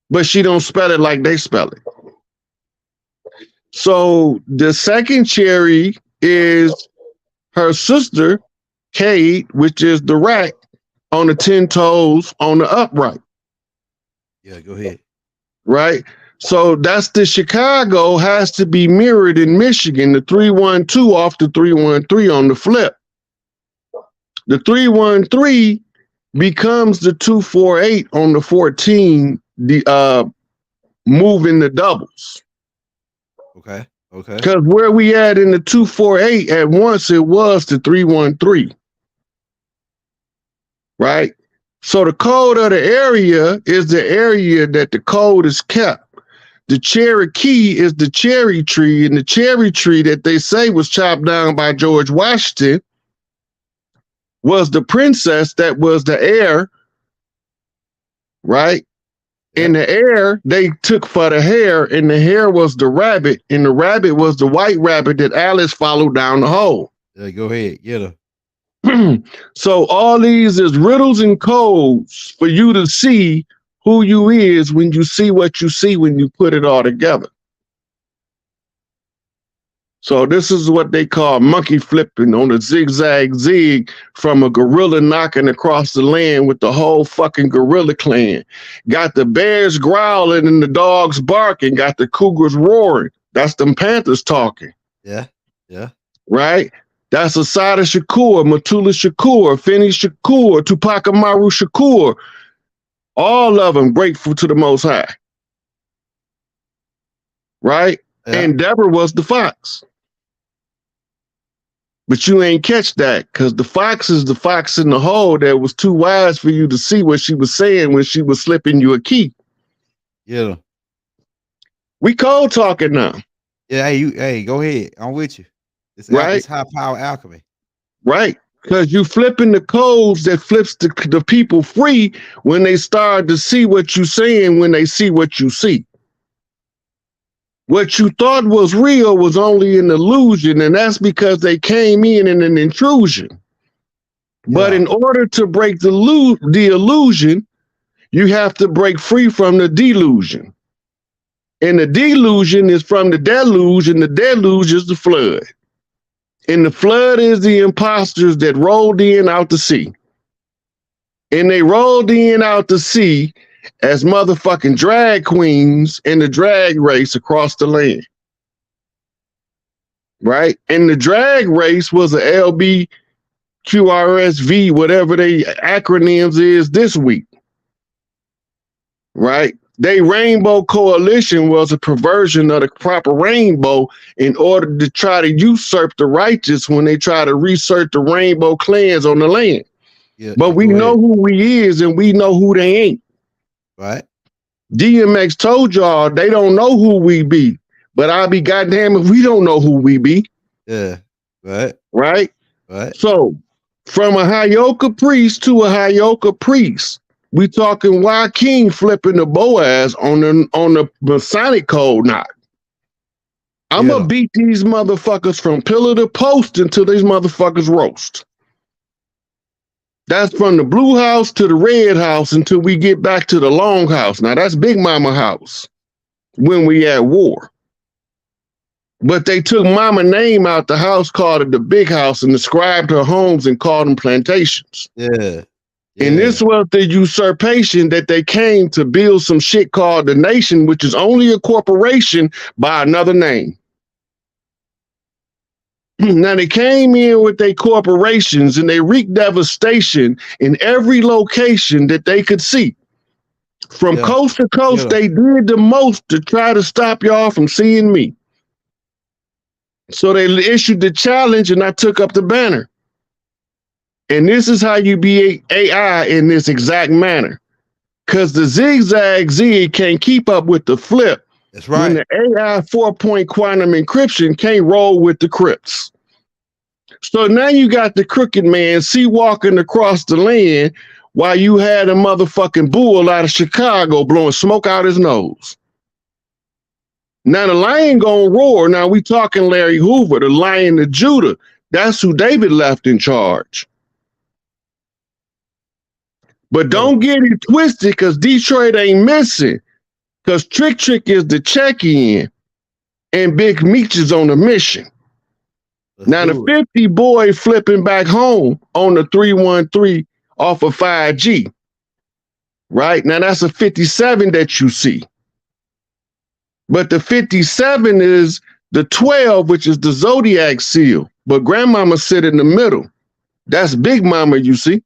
but she don't spell it like they spell it. So the second cherry is her sister, Kate, which is the rat on the 10 toes on the upright. Yeah, go ahead. Right? So that's the Chicago has to be mirrored in Michigan, the 312 off the 313 on the flip. The 313 becomes the 248 on the 14, moving the doubles. Okay. Because where we at in the 248, at once it was the 313. Right? So the code of the area is the area that the code is kept. The Cherokee is the cherry tree, and the cherry tree that they say was chopped down by George Washington was the princess that was the heir, right? Yep. And the heir they took for the hair, and the hair was the rabbit, and the rabbit was the white rabbit that Alice followed down the hole. Yeah, go ahead. Get her. So all these is riddles and codes for you to see who you is when you see what you see when you put it all together. So this is what they call monkey flipping on a zigzag zig from a gorilla knocking across the land with the whole fucking gorilla clan. Got the bears growling and the dogs barking, got the cougars roaring. That's them panthers talking. Yeah. Right? That's Asada Shakur, Matula Shakur, Finney Shakur, Tupac Amaru Shakur. All of them grateful to the Most High. Right? Yeah. And Deborah was the fox. But you ain't catch that, because the fox is the fox in the hole that was too wise for you to see what she was saying when she was slipping you a key. Yeah. We code talking now. Yeah, hey, go ahead. I'm with you. It's high power alchemy. Right. Because you flipping the codes that flips the people free when they start to see what you're saying, when they see what you see. What you thought was real was only an illusion, and that's because they came in an intrusion. Yeah. But in order to break the illusion, you have to break free from the delusion. And the delusion is from the deluge, and the deluge is the flood. And the flood is the imposters that rolled in out to sea. And they rolled in out to sea as motherfucking drag queens in the drag race across the land. Right? And the drag race was a LBQRSV, whatever they acronyms is this week. Right? They Rainbow Coalition was a perversion of the proper rainbow in order to try to usurp the righteous when they try to research the rainbow clans on the land. Yeah, but we know who we is and we know who they ain't. Right. DMX told y'all they don't know who we be, but I'll be goddamn if we don't know who we be. Yeah. Right. Right. Right. So from a Hyoka priest to a Hyoka priest, We talking Joaquin flipping the Boaz on the Masonic code knot. I'm gonna beat these motherfuckers from pillar to post until these motherfuckers roast. That's from the blue house to the red house until we get back to the long house. Now that's Big Mama house when we at war. But they took Mama name out the house, called it the big house, and described her homes and called them plantations. Yeah. And this was the usurpation that they came to build some shit called the nation, which is only a corporation by another name. Now they came in with their corporations and they wreaked devastation in every location that they could see. From coast to coast, they did the most to try to stop y'all from seeing me. So they issued the challenge and I took up the banner. And this is how you be AI in this exact manner. Because the zigzag zig can't keep up with the flip. That's right. When the AI 4-point quantum encryption can't roll with the crypts. So now you got the crooked man sea walking across the land while you had a motherfucking bull out of Chicago blowing smoke out his nose. Now the lion gonna roar. Now we talking Larry Hoover, the Lion of Judah. That's who David left in charge. But don't get it twisted, because Detroit ain't missing. Because Trick is the check-in and Big Meech is on a mission. Now the 50 boy flipping back home on the 313 off of 5G. Right? Now that's a 57 that you see. But the 57 is the 12, which is the zodiac seal. But grandmama sit in the middle. That's Big Mama, you see.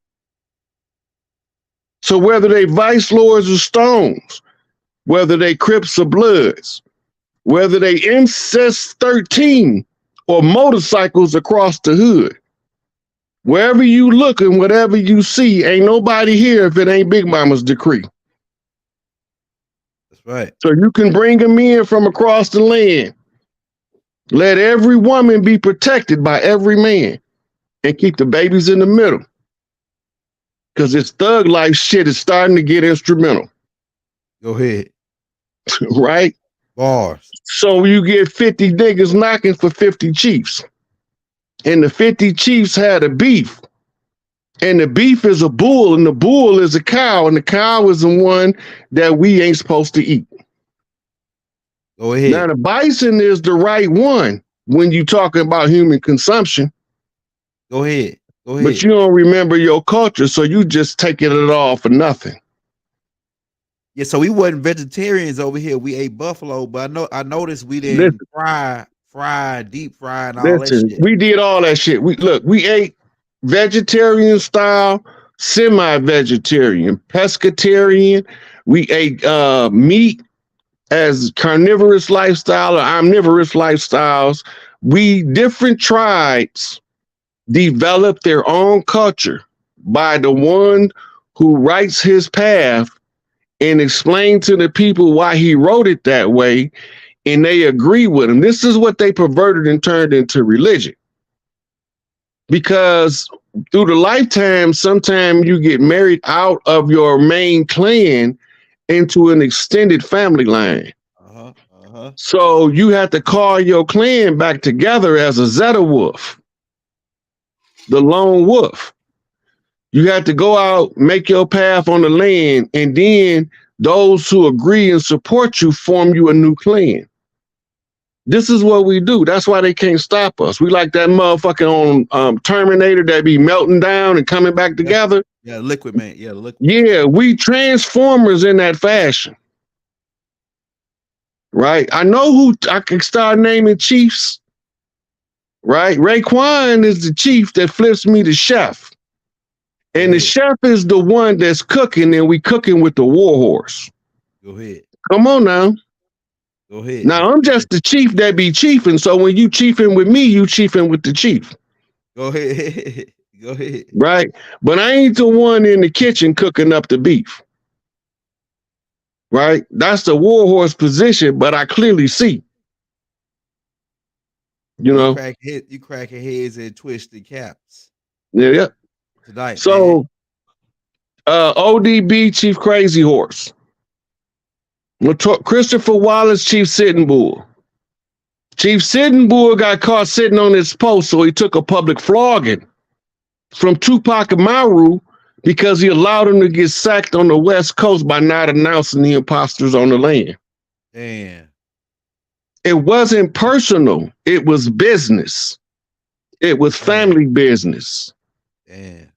So whether they vice lords or stones, whether they Crips or Bloods, whether they incest 13 or motorcycles across the hood, wherever you look and whatever you see, ain't nobody here if it ain't Big Mama's decree. That's right. So you can bring them in from across the land. Let every woman be protected by every man and keep the babies in the middle. Because this thug life shit is starting to get instrumental. Go ahead. Right? Bars. So you get 50 niggas knocking for 50 chiefs. And the 50 chiefs had a beef. And the beef is a bull, and the bull is a cow, and the cow is the one that we ain't supposed to eat. Go ahead. Now the bison is the right one when you talking about human consumption. Go ahead. Go ahead. But you don't remember your culture, so you just taking it all for nothing. Yeah, so we wasn't vegetarians over here. We ate buffalo, but I noticed we didn't fry, deep fry, and all that shit. We did all that shit. We ate vegetarian style, semi-vegetarian, pescatarian. We ate meat as carnivorous lifestyle or omnivorous lifestyles. Different tribes developed their own culture by the one who writes his path and explain to the people why he wrote it that way, and they agree with him. This is what they perverted and turned into religion. Because through the lifetime, sometimes you get married out of your main clan into an extended family line. So you have to call your clan back together as a Zeta wolf, the lone wolf. You have to go out, make your path on the land, and then those who agree and support you form you a new clan. This is what we do. That's why they can't stop us. We like that motherfucking on Terminator that be melting down and coming back together. Yeah, liquid man. Yeah, liquid. Yeah, we transformers in that fashion. Right? I know who I can start naming chiefs. Right? Raekwon is the chief that flips me the chef. And the chef is the one that's cooking, and we cooking with the Warhorse. Go ahead. Come on now. Go ahead. Now I'm just the chief that be chiefing. So when you chiefing with me, you chiefing with the chief. Go ahead. Go ahead. Right? But I ain't the one in the kitchen cooking up the beef. Right? That's the Warhorse position, but I clearly see. You know? You cracking heads and twisting caps. Yeah. Tonight. So ODB, Chief Crazy Horse. Christopher Wallace, Chief Sitting Bull. Chief Sitting Bull got caught sitting on his post, so he took a public flogging from Tupac Amaru because he allowed him to get sacked on the West Coast by not announcing the imposters on the land. Damn. It wasn't personal. It was business. It was family business. Damn.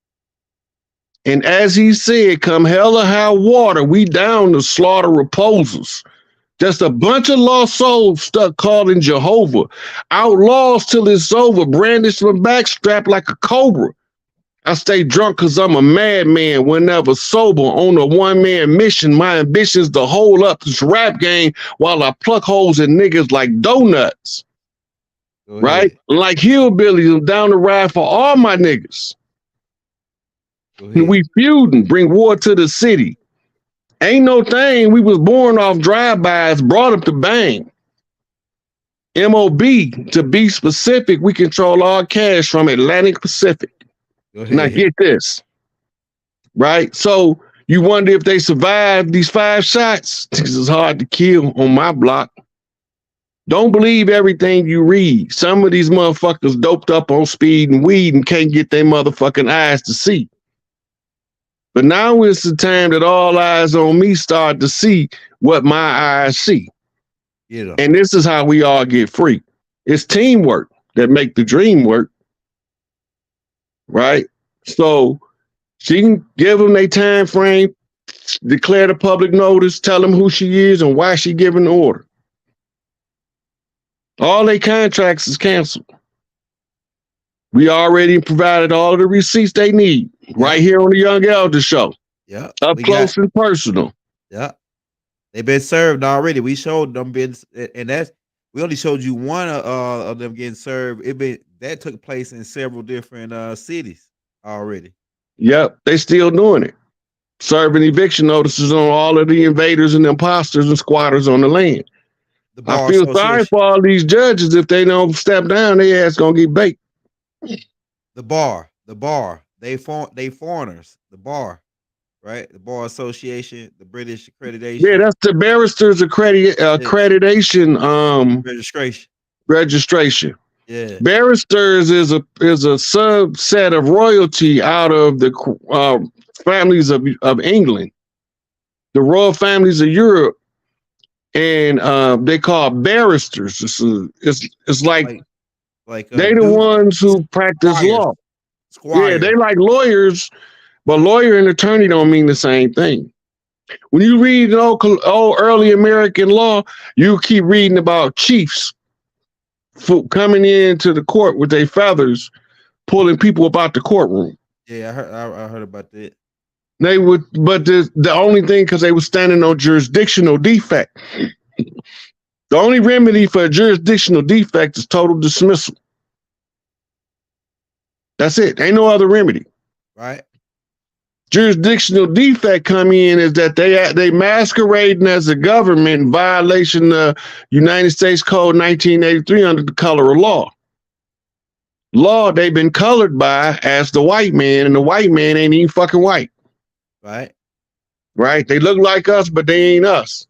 And as he said, come hell or high water, we down to slaughter opposers. Just a bunch of lost souls stuck calling Jehovah. Outlaws till it's over, brandished my back, strapped like a cobra. I stay drunk because I'm a madman whenever sober on a one-man mission. My ambition is to hold up this rap game while I pluck holes in niggas like donuts. Right? Like hillbillies, I'm down the ride for all my niggas. We feuding, bring war to the city. Ain't no thing, we was born off drive-bys, brought up to bang. MOB, to be specific, we control all cash from Atlantic Pacific. Now get this, right? So you wonder if they survived these 5 shots? This is hard to kill on my block. Don't believe everything you read. Some of these motherfuckers doped up on speed and weed and can't get their motherfucking eyes to see. But now it's the time that all eyes on me start to see what my eyes see. Yeah. And this is how we all get free. It's teamwork that make the dream work. Right? So she can give them their time frame, declare the public notice, tell them who she is and why she giving the order. All their contracts is canceled. We already provided all of the receipts they need right here on the Young Elder Show. Yeah. Up close and personal. Yeah. They've been served already. We showed them and we only showed you one of them getting served. That took place in several different cities already. Yep, they still doing it. Serving eviction notices on all of the invaders and imposters and squatters on the land. I feel sorry for all these judges. If they don't step down, their ass gonna get baked. The bar, they foreigners. The bar, right? The Bar Association, the British accreditation. Yeah, that's the barristers accreditation. Registration. Yeah. Barristers is a subset of royalty out of the families of England, the royal families of Europe, and they call barristers. It's like they the ones who practice law. Yeah, they like lawyers, but lawyer and attorney don't mean the same thing. When you read old early American law, you keep reading about chiefs coming into the court with their feathers, pulling people about the courtroom. Yeah, I heard about that. They would, but the only thing, because they were standing on jurisdictional defect. The only remedy for a jurisdictional defect is total dismissal. That's it. Ain't no other remedy. Right. Jurisdictional defect come in is that they masquerading as a government in violation of United States Code 1983 under the color of law. Law they've been colored by as the white man, and the white man ain't even fucking white. Right. Right? They look like us, but they ain't us.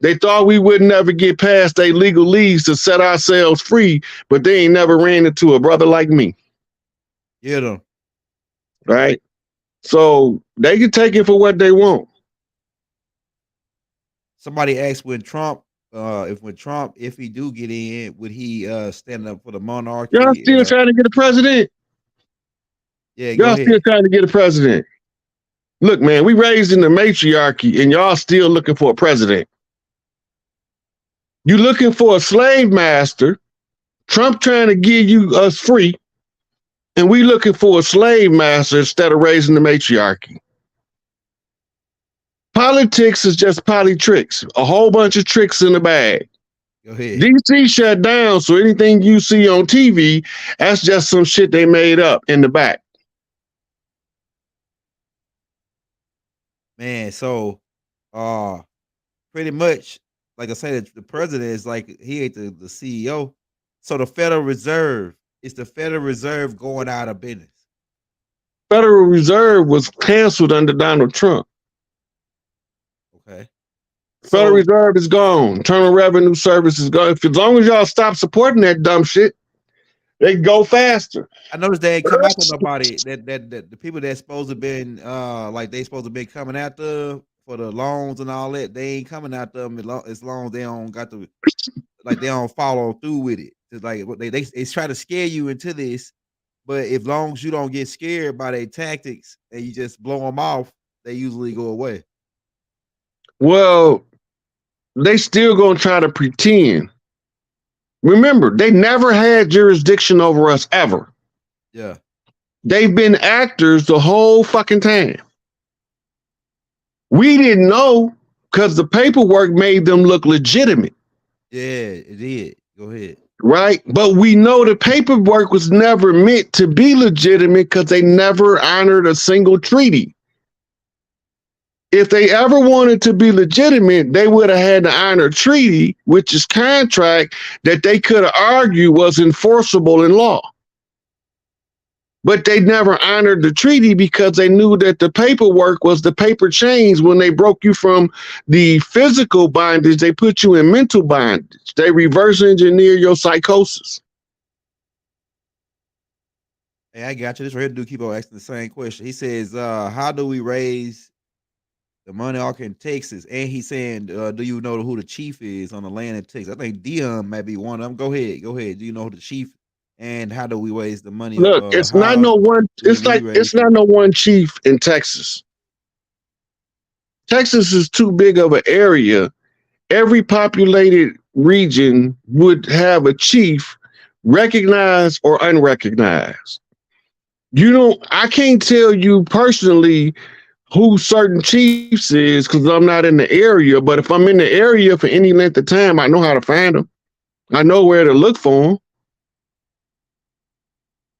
They thought we would never get past their legal leads to set ourselves free, but they ain't never ran into a brother like me. Get them. Right? So they can take it for what they want. Somebody asked when Trump, if he do get in, would he stand up for the monarchy? Y'all still trying to get a president? Yeah, y'all still trying to get a president. Look, man, we raised in the matriarchy, and y'all still looking for a president. You looking for a slave master? Trump trying to give us free. And we looking for a slave master instead of raising the matriarchy. Politics is just tricks, a whole bunch of tricks in the bag. Go ahead. DC shut down, so anything you see on TV, that's just some shit they made up in the back. Man, so pretty much, like I said, the president is like, he ain't the CEO. So the Federal Reserve, it's the Federal Reserve going out of business. Federal Reserve was canceled under Donald Trump. Okay. Federal So Reserve is gone. Internal Revenue Service is gone. As long as y'all stop supporting that dumb shit, they go faster. I noticed they ain't come after nobody. That the people that's supposed to been like they supposed to be coming after for the loans and all that, they ain't coming after them as long as they don't got to like they don't follow through with it. It's like what they try to scare you into this, but if long as you don't get scared by their tactics and you just blow them off, they usually go away. Well, they still gonna try to pretend. Remember, they never had jurisdiction over us ever. Yeah. They've been actors the whole fucking time. We didn't know because the paperwork made them look legitimate. Yeah, it did. Go ahead. Right? But we know the paperwork was never meant to be legitimate because they never honored a single treaty. If they ever wanted to be legitimate, they would have had to honor a treaty, which is contract that they could have argued was enforceable in law. But they never honored the treaty because they knew that the paperwork was the paper chains. When they broke you from the physical bondage, they put you in mental bondage. They reverse engineer your psychosis. Hey, I got you. This right here dude keep on asking the same question. He says, how do we raise the money arc in Texas? And he's saying, do you know who the chief is on the land in Texas? I think Dion might be one of them. Go ahead. Do you know who the chief and how do we raise the money? Look, it's not no one. It's like it's not no one chief in Texas. Texas is too big of an area. Every populated region would have a chief, recognized or unrecognized. I can't tell you personally who certain chiefs is because I'm not in the area. But if I'm in the area for any length of time, I know how to find them. I know where to look for them.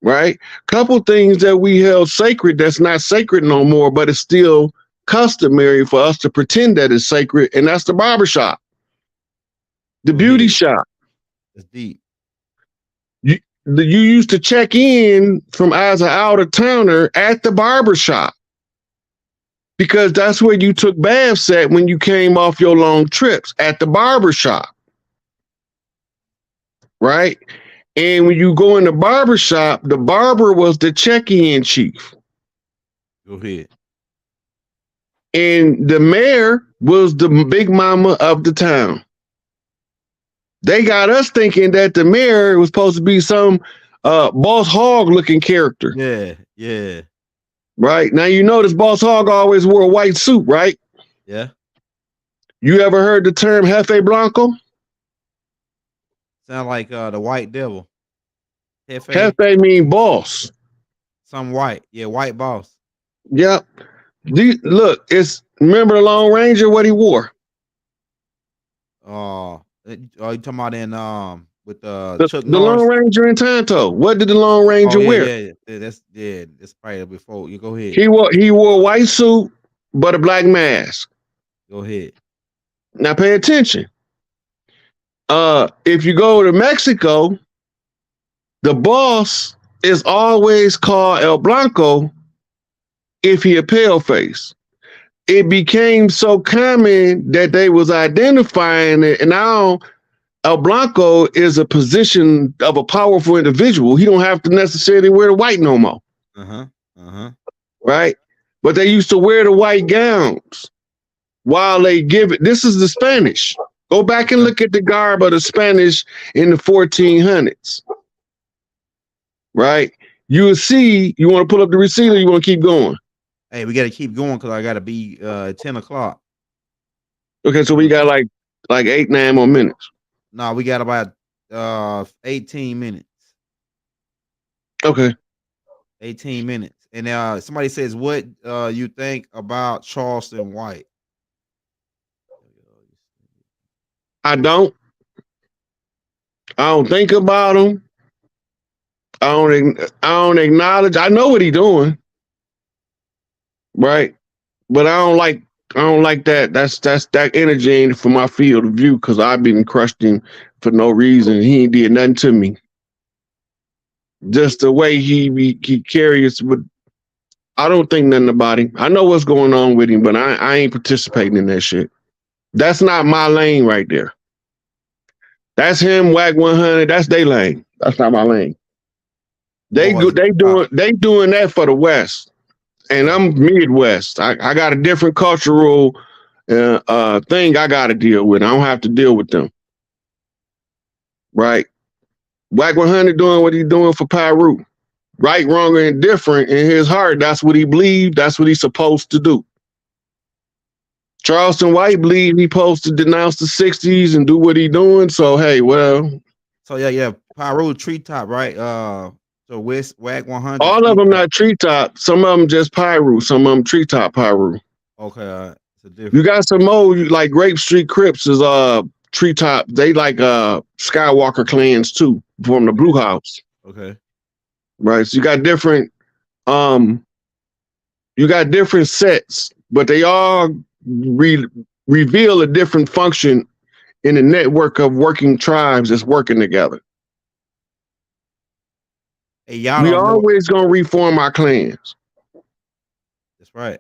Right? Couple things that we held sacred that's not sacred no more, but it's still customary for us to pretend that it's sacred, and that's the barbershop, the beauty shop. That's deep. You used to check in from as an out-of-towner at the barbershop because that's where you took baths at when you came off your long trips, at the barbershop. Right? And when you go in the barber shop, the barber was the check-in chief. Go ahead. And the mayor was the big mama of the town. They got us thinking that the mayor was supposed to be some Boss Hogg looking character. Yeah. Right? Now you notice Boss Hogg always wore a white suit, right? Yeah. You ever heard the term Jefe Blanco? Sound like the white devil. Jefe mean boss. Some white. Yeah, white boss. Yep. Look, remember the Lone Ranger, what he wore? You talking about in with the Lone Ranger in Tonto. What did the Lone Ranger wear? Yeah, that's probably before. You go ahead. He wore a white suit but a black mask. Go ahead. Now pay attention. If you go to Mexico, the boss is always called El Blanco if he a pale face. It became so common that they was identifying it, and now El Blanco is a position of a powerful individual. He don't have to necessarily wear the white no more. Right? But they used to wear the white gowns while they give it. This is the Spanish. Go back and look at the garb of the Spanish in the 1400s. Right? You will see, you want to pull up the receipt or you want to keep going? Hey, we got to keep going because I got to be 10 o'clock. Okay, so we got like 8-9 more minutes. No, we got about 18 minutes. Okay. 18 minutes. And somebody says, what you think about Charleston White? I don't think about him. I don't acknowledge. I know what he's doing. Right? But I don't like that. That's that energy ain't for my field of view because I've been crushed him for no reason. He ain't did nothing to me. Just the way he carries with I don't think nothing about him. I know what's going on with him, but I ain't participating in that shit. That's not my lane right there. That's him, Whack 100. That's their lane. That's not my lane. They doing that for the West, and I'm Midwest. I got a different cultural thing I got to deal with. I don't have to deal with them, right? Whack 100 doing what he's doing for Pyru. Right, wrong, or indifferent in his heart. That's what he believed. That's what he's supposed to do. Charleston White believed he supposed to denounce the 60s and do what he doing. So, hey, well. So, yeah. Pyru Treetop, right? So, West Whack 100. All of them not Treetop. Some of them just Pyru. Some of them Treetop Pyru. Okay, you got some more, like Grape Street Crips is Treetop. They like Skywalker clans too, from the Blue House. Okay. Right, so you got different sets, but they all reveal a different function in the network of working tribes that's working together. Hey, y'all, we always gonna reform our clans. That's right.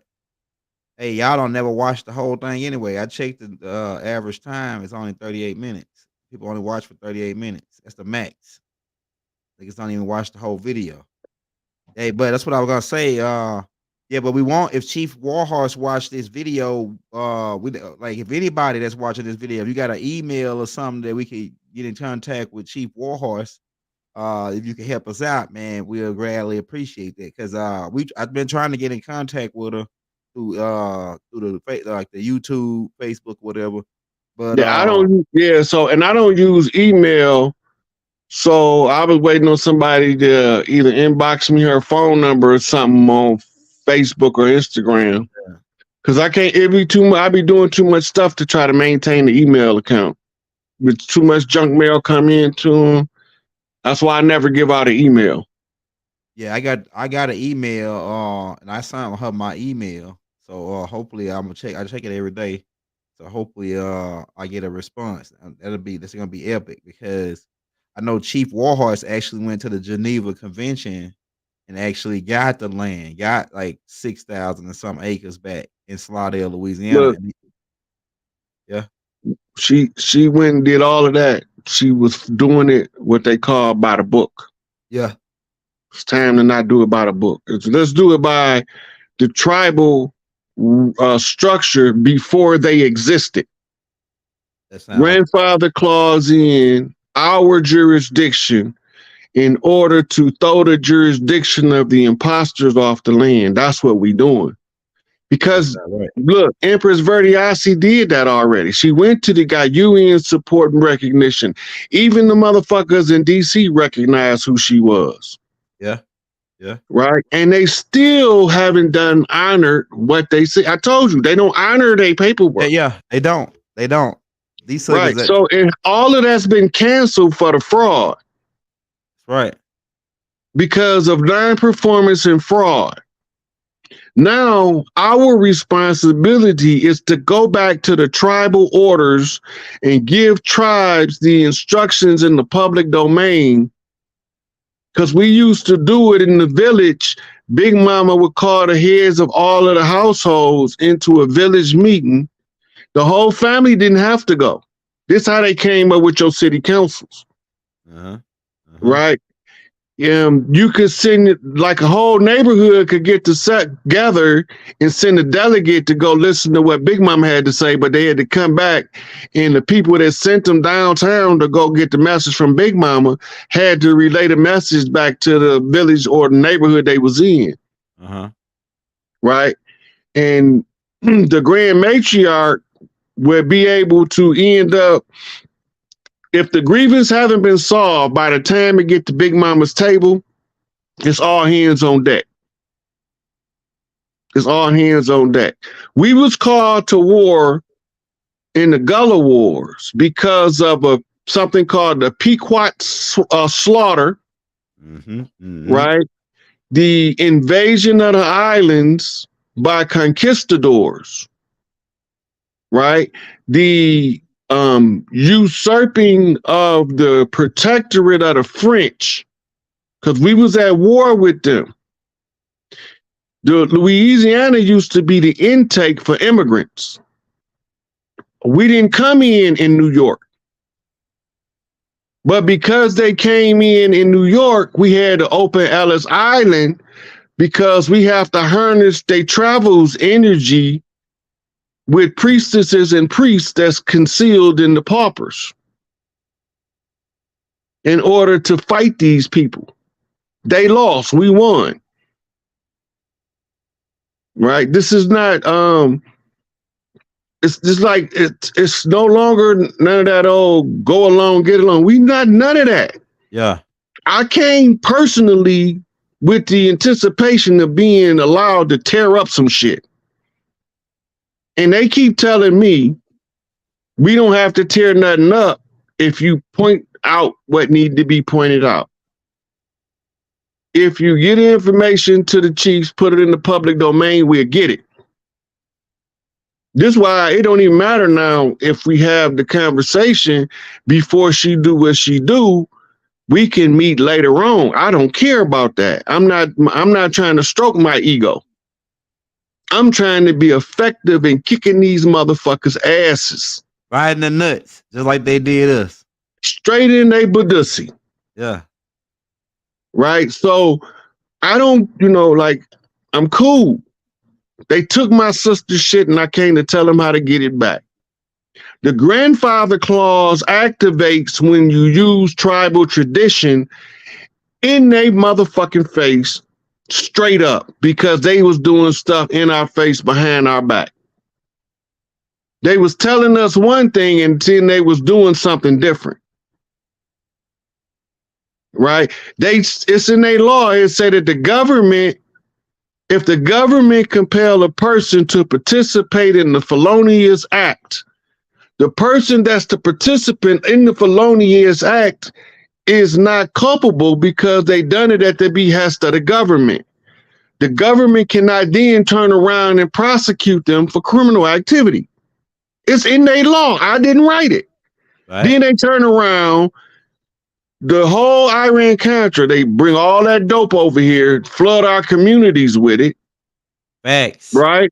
Hey, y'all don't never watch the whole thing anyway. I checked the average time; it's only 38 minutes. People only watch for 38 minutes. That's the max. Niggas don't even watch the whole video. Hey, but that's what I was gonna say. Yeah, but we want, if Chief Warhorse watched this video, we like, if anybody that's watching this video, if you got an email or something that we could get in contact with Chief Warhorse, if you can help us out, man, we'll gladly appreciate that. Because I've been trying to get in contact with her through the like the YouTube, Facebook, whatever. But yeah, I don't use email. So I was waiting on somebody to either inbox me her phone number or something on Facebook or Instagram. Cause I can't, it'd be too much. I be doing too much stuff to try to maintain the email account. With too much junk mail come into them. That's why I never give out an email. Yeah, I got an email, and I signed her my email. So hopefully I check it every day. So hopefully I get a response. That's gonna be epic, because I know Chief Warhorse actually went to the Geneva Convention and actually got the land, got like 6,000 and some acres back in Slaughter, Louisiana. Look, yeah. She went and did all of that. She was doing it what they call by the book. Yeah. It's time to not do it by the book. Let's do it by the tribal structure before they existed. Grandfather clause in our jurisdiction in order to throw the jurisdiction of the imposters off the land. That's what we doing. Because look, Empress Verdiasi did that already. She went to got UN support and recognition. Even the motherfuckers in DC recognized who she was. Yeah. Yeah. Right. And they still haven't honored what they say. I told you, they don't honor their paperwork. Yeah, they don't. They don't. These right. So all of that's been canceled for the fraud. Right. Because of non-performance and fraud. Now, our responsibility is to go back to the tribal orders and give tribes the instructions in the public domain. Because we used to do it in the village. Big Mama would call the heads of all of the households into a village meeting. The whole family didn't have to go. This is how they came up with your city councils. Right? You could send it, like a whole neighborhood could get together and send a delegate to go listen to what Big Mama had to say, but they had to come back, and the people that sent them downtown to go get the message from Big Mama had to relay the message back to the village or the neighborhood they was in. Right? And the grand matriarch would be able to end up, if the grievance haven't been solved by the time it get to Big Mama's table, it's all hands on deck. It's all hands on deck. We was called to war in the Gullah Wars because of something called the Pequot slaughter, right? The invasion of the islands by conquistadors, right? The usurping of the protectorate of the French, because we was at war with them. Louisiana used to be the intake for immigrants. We didn't come in New York. But because they came in New York, we had to open Ellis Island because we have to harness their travels energy with priestesses and priests that's concealed in the paupers in order to fight these people. They lost, we won. Right? This is not it's just like it's no longer none of that old go along, get along. We not none of that. Yeah. I came personally with the anticipation of being allowed to tear up some shit. And they keep telling me we don't have to tear nothing up if you point out what needs to be pointed out. If you get information to the chiefs, put it in the public domain, we'll get it. This is why it don't even matter now if we have the conversation before she do what she do. We can meet later on. I don't care about that. I'm not trying to stroke my ego. I'm trying to be effective in kicking these motherfuckers' asses. Right in the nuts, just like they did us. Straight in they budussy. Yeah. Right? So I don't, like, I'm cool. They took my sister's shit and I came to tell them how to get it back. The grandfather clause activates when you use tribal tradition in their motherfucking face straight up because they was doing stuff in our face behind our back. They was telling us one thing and then they was doing something different. Right? It's in their law. It said that if the government compel a person to participate in the felonious act, the person that's the participant in the felonious act is not culpable because they done it at the behest of the government. The government cannot then turn around and prosecute them for criminal activity. It's in their law. I didn't write it. Right. Then they turn around, the whole Iran-Contra, they bring all that dope over here, flood our communities with it. Facts. Right?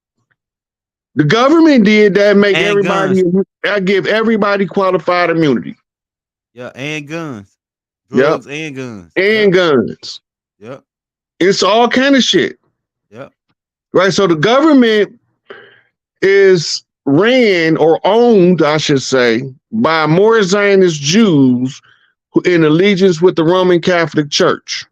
The government did that, make and everybody, I give everybody qualified immunity. Yeah, and guns. Drugs and guns. And guns. Yep. It's all kind of shit. Yep. Right, so the government is ran or owned, I should say, by more Zionist Jews in allegiance with the Roman Catholic Church.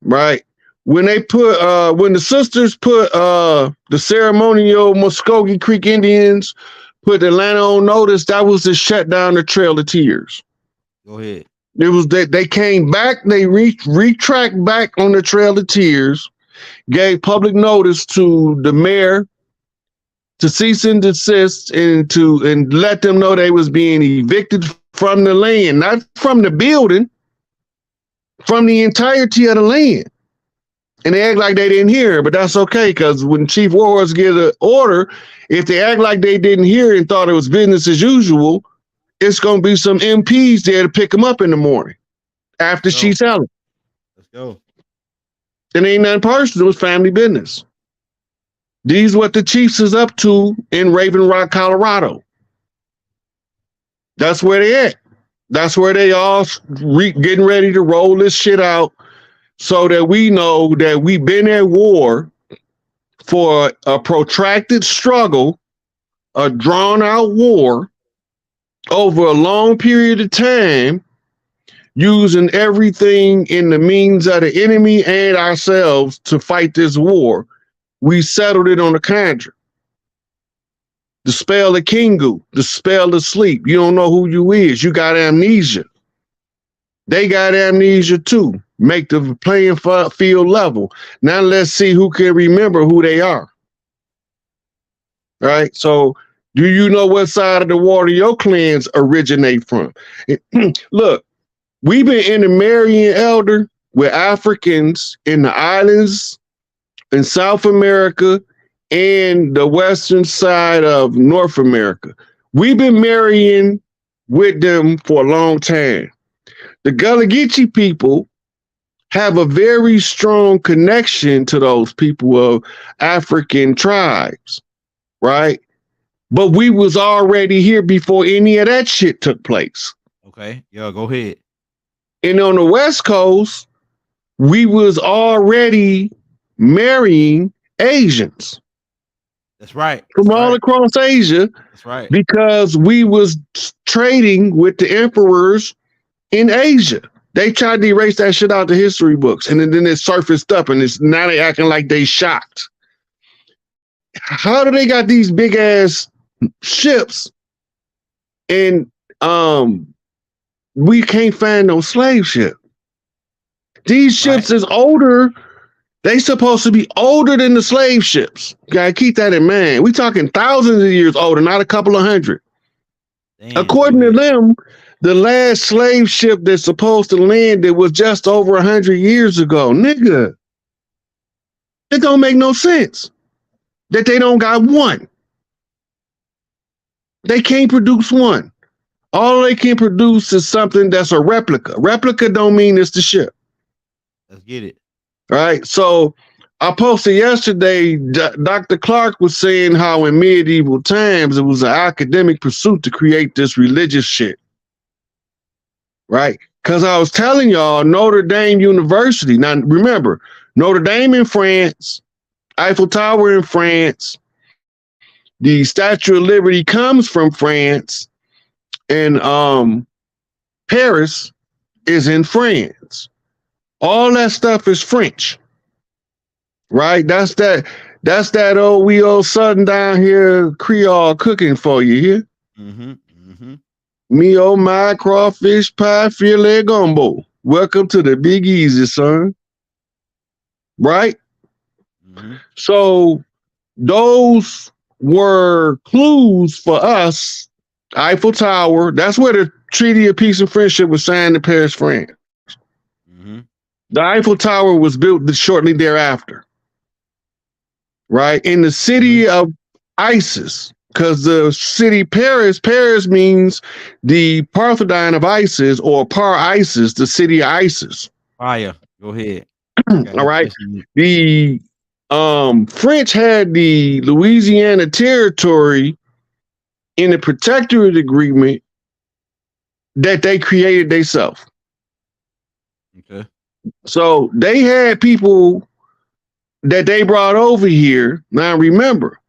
Right? When they put, when the sisters put the ceremonial Muskogee Creek Indians put Atlanta on notice, that was to shut down the Trail of Tears. Go ahead. It was that they came back, they retract back on the Trail of Tears, gave public notice to the mayor to cease and desist and let them know they was being evicted from the land, not from the building, from the entirety of the land. And they act like they didn't hear, but that's okay, because when Chief Warhorse get an order, if they act like they didn't hear and thought it was business as usual, it's going to be some MPs there to pick them up in the morning after she tell them. Let's go. It ain't nothing personal, it's family business. These what the Chiefs is up to in Raven Rock, Colorado. That's where they at. That's where they all getting ready to roll this shit out so that we know that we've been at war for a protracted struggle, a drawn out war over a long period of time, using everything in the means of the enemy and ourselves to fight this war. We settled it on the contract. The spell of Kingu, the spell of sleep. You don't know who you is. You got amnesia. They got amnesia too. Make the playing field level. Now let's see who can remember who they are. Right? So do you know what side of the water your clans originate from? Look, we've been intermarrying, Elder, with Africans in the islands in South America and the western side of North America. We've been marrying with them for a long time. The Gullah Geechee people have a very strong connection to those people of African tribes, right? But we was already here before any of that shit took place. Okay. Yeah, go ahead. And on the West Coast, we was already marrying Asians That's right. from That's all right. across Asia That's right. because we was trading with the emperors in Asia. They tried to erase that shit out the history books, and then it surfaced up, and it's now they acting like they shocked. How do they got these big ass ships, and we can't find no slave ship? These ships is older. They supposed to be older than the slave ships. You gotta keep that in mind. We talking thousands of years older, not a couple of hundred. Damn, According to them, the last slave ship that's supposed to land it was just over 100 years ago. Nigga, it don't make no sense that they don't got one. They can't produce one. All they can produce is something that's a replica. Replica don't mean it's the ship. let's get it. All right. So I posted yesterday, Dr. Clark was saying how in medieval times it was an academic pursuit to create this religious shit. Right? Because I was telling y'all, Notre Dame University. Now, remember, Notre Dame in France, Eiffel Tower in France, the Statue of Liberty comes from France, and Paris is in France. All that stuff is French. Right? That's that old Southern down here Creole cooking for you here. Mm-hmm. Mm-hmm. Me oh my crawfish pie filet gumbo. Welcome to the Big Easy, son. Right? Mm-hmm. So those were clues for us. Eiffel Tower. That's where the Treaty of Peace and Friendship was signed in Paris, France. Mm-hmm. The Eiffel Tower was built shortly thereafter. Right? In the city of Isis. Because the city Paris means the Parthenon of Isis or Par Isis, the city of Isis. Fire. Go ahead. All right. The French had the Louisiana territory in the protectorate agreement that they created themselves. Okay. So they had people that they brought over here. Now remember,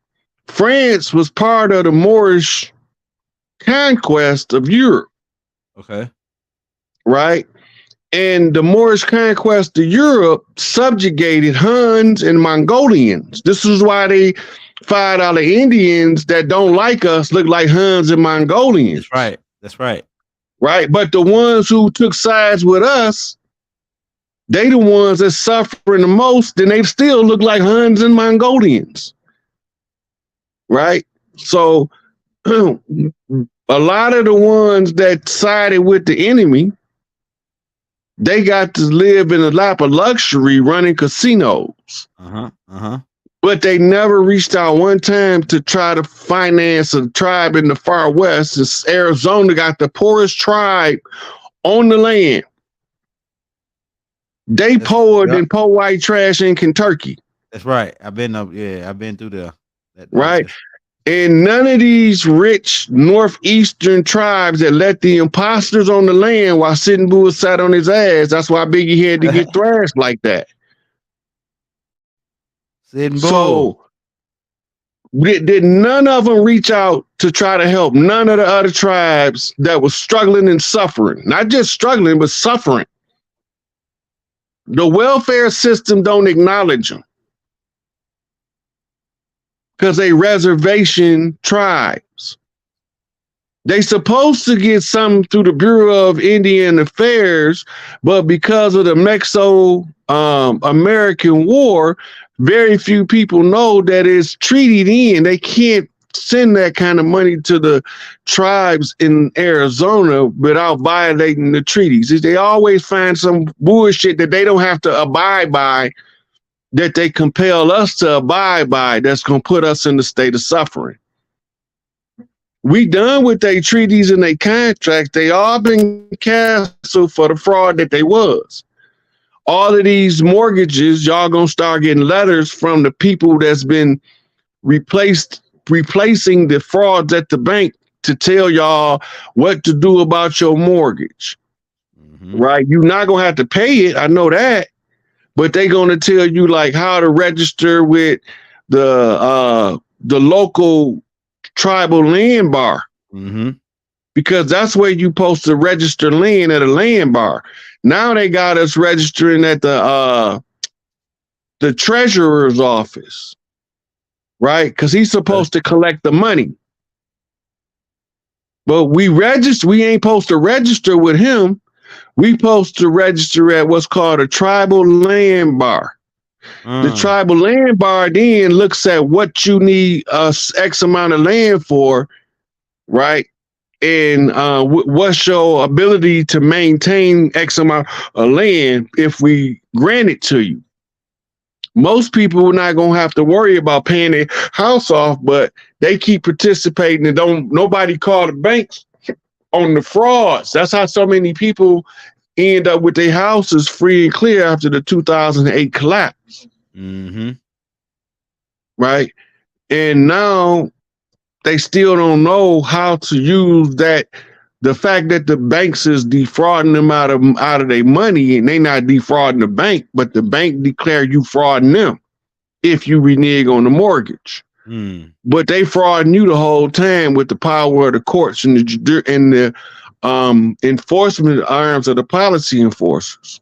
France was part of the Moorish conquest of Europe. Okay. Right? And the Moorish conquest of Europe subjugated Huns and Mongolians. This is why they find all the Indians that don't like us look like Huns and Mongolians. That's right. That's right. Right? But the ones who took sides with us, they the ones that suffering the most, and they still look like Huns and Mongolians. Right? So a lot of the ones that sided with the enemy, they got to live in a lap of luxury running casinos. Uh-huh. Uh-huh. But they never reached out one time to try to finance a tribe in the far west. It's Arizona got the poorest tribe on the land. They poured and pour white trash in Kentucky. That's right. I've been up. Yeah, I've been through there. Right. And none of these rich northeastern tribes that let the imposters on the land while Sitting Bull sat on his ass. That's why Biggie had to get thrashed like that. Sitting Bull. So did none of them reach out to try to help none of the other tribes that was struggling and suffering? Not just struggling, but suffering. The welfare system don't acknowledge them. Because they reservation tribes. They supposed to get something through the Bureau of Indian Affairs, but because of the Meso-American War, very few people know that it's treated in. They can't send that kind of money to the tribes in Arizona without violating the treaties. They always find some bullshit that they don't have to abide by, that they compel us to abide by, that's going to put us in the state of suffering. We done with their treaties and their contracts. They all been canceled for the fraud that they was. all of these mortgages, y'all gonna start getting letters from the people that's been replacing the frauds at the bank to tell y'all what to do about your mortgage. Right? You're not gonna have to pay it. I know that, but they're gonna tell you like how to register with the local tribal land bar. Because that's where you supposed to register land at a land bar. Now they got us registering at the treasurer's office, right? Because he's supposed to collect the money. But we ain't supposed to register with him. We supposed to register at what's called a tribal land bar. The tribal land bar then looks at what you need X amount of land for, right? And what's your ability to maintain X amount of land if we grant it to you. Most people are not going to have to worry about paying their house off, but they keep participating and nobody call the banks on the frauds. That's how so many people end up with their houses free and clear after the 2008 collapse. Right? And now they still don't know how to use that. The fact that the banks is defrauding them out of their money, and they not defrauding the bank, but the bank declare you frauding them if you renege on the mortgage. But they frauding you the whole time with the power of the courts and the enforcement arms of the policy enforcers.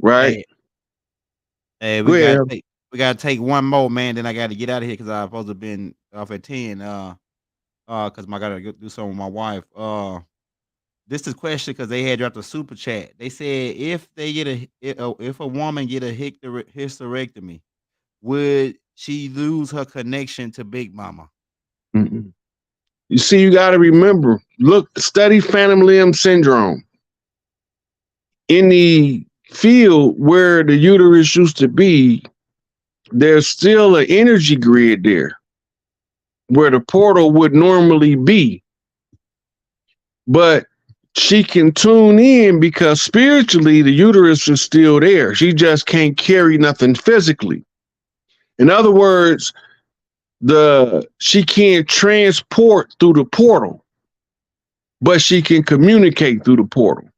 Right? Hey, we gotta take one more, man. Then I gotta get out of here because I'm supposed to have been off at 10. Because I gotta do something with my wife. This is a question because they had dropped a super chat. They said if a woman get a hysterectomy, would she lose her connection to Big Mama? You see, you got to remember. Look, study phantom limb syndrome. In the field where the uterus used to be, there's still an energy grid there where the portal would normally be. But she can tune in because spiritually the uterus is still there. She just can't carry nothing physically. In other words, she can't transport through the portal, but she can communicate through the portal.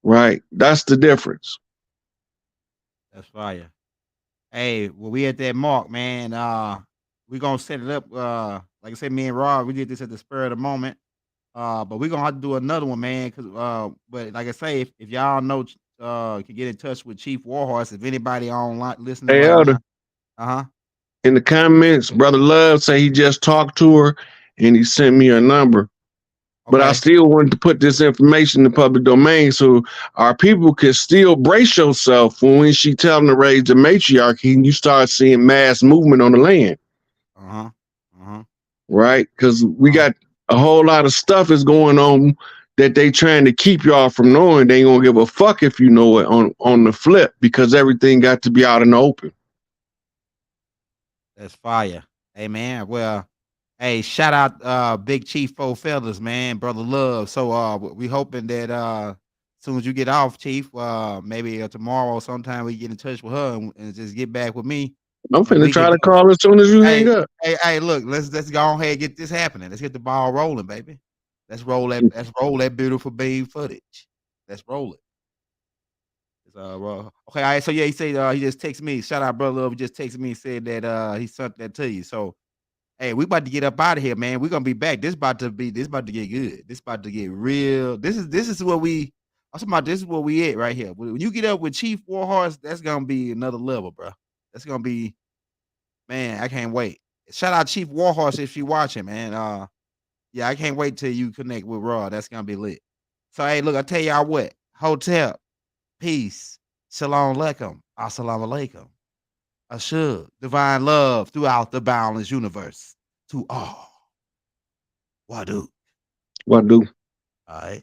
Right? That's the difference. That's fire. Hey, well, we at that mark, man. We're gonna set it up. Like I said, me and Rob, we did this at the spur of the moment. But we're gonna have to do another one, man. But like I say, if y'all know can get in touch with Chief Warhorse, if anybody online listening Hey, right Elder, now. in the comments, Brother Love say he just talked to her and he sent me her number. But I still wanted to put this information in the public domain so our people can still brace yourself when she tell them to raise the matriarchy and you start seeing mass movement on the land. Right? Because we got a whole lot of stuff is going on that they trying to keep y'all from knowing. They ain't gonna give a fuck if you know it on the flip because everything got to be out in the open. That's fire. Hey, man. Well, hey, shout out Big Chief Four Feathers, man, Brother Love. So we hoping that as soon as you get off, Chief, maybe tomorrow sometime we get in touch with her and just get back with me. I'm finna try to call as soon as you hang up. Hey, look, let's go ahead and get this happening. Let's get the ball rolling, baby. Let's roll that beautiful beam footage. Let's roll it. Okay, all right. So yeah, he said he just texted me. Shout out, Brother Love. He just texted me and said that he sent that to you. So hey, we about to get up out of here, man. We're gonna be back. This about to get good. This about to get real. This is what we I'm talking about. This is what we at right here. When you get up with Chief Warhorse, that's gonna be another level, bro. That's gonna be, man, I can't wait. Shout out Chief Warhorse if you watching, man. Yeah, I can't wait till you connect with Raw. That's gonna be lit. So hey, look, I tell y'all what. Hotel, peace, shalom alaikum, assalamu alaikum. Ashug, divine love throughout the boundless universe. To all. Wadu. Wadu. All right.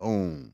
Boom.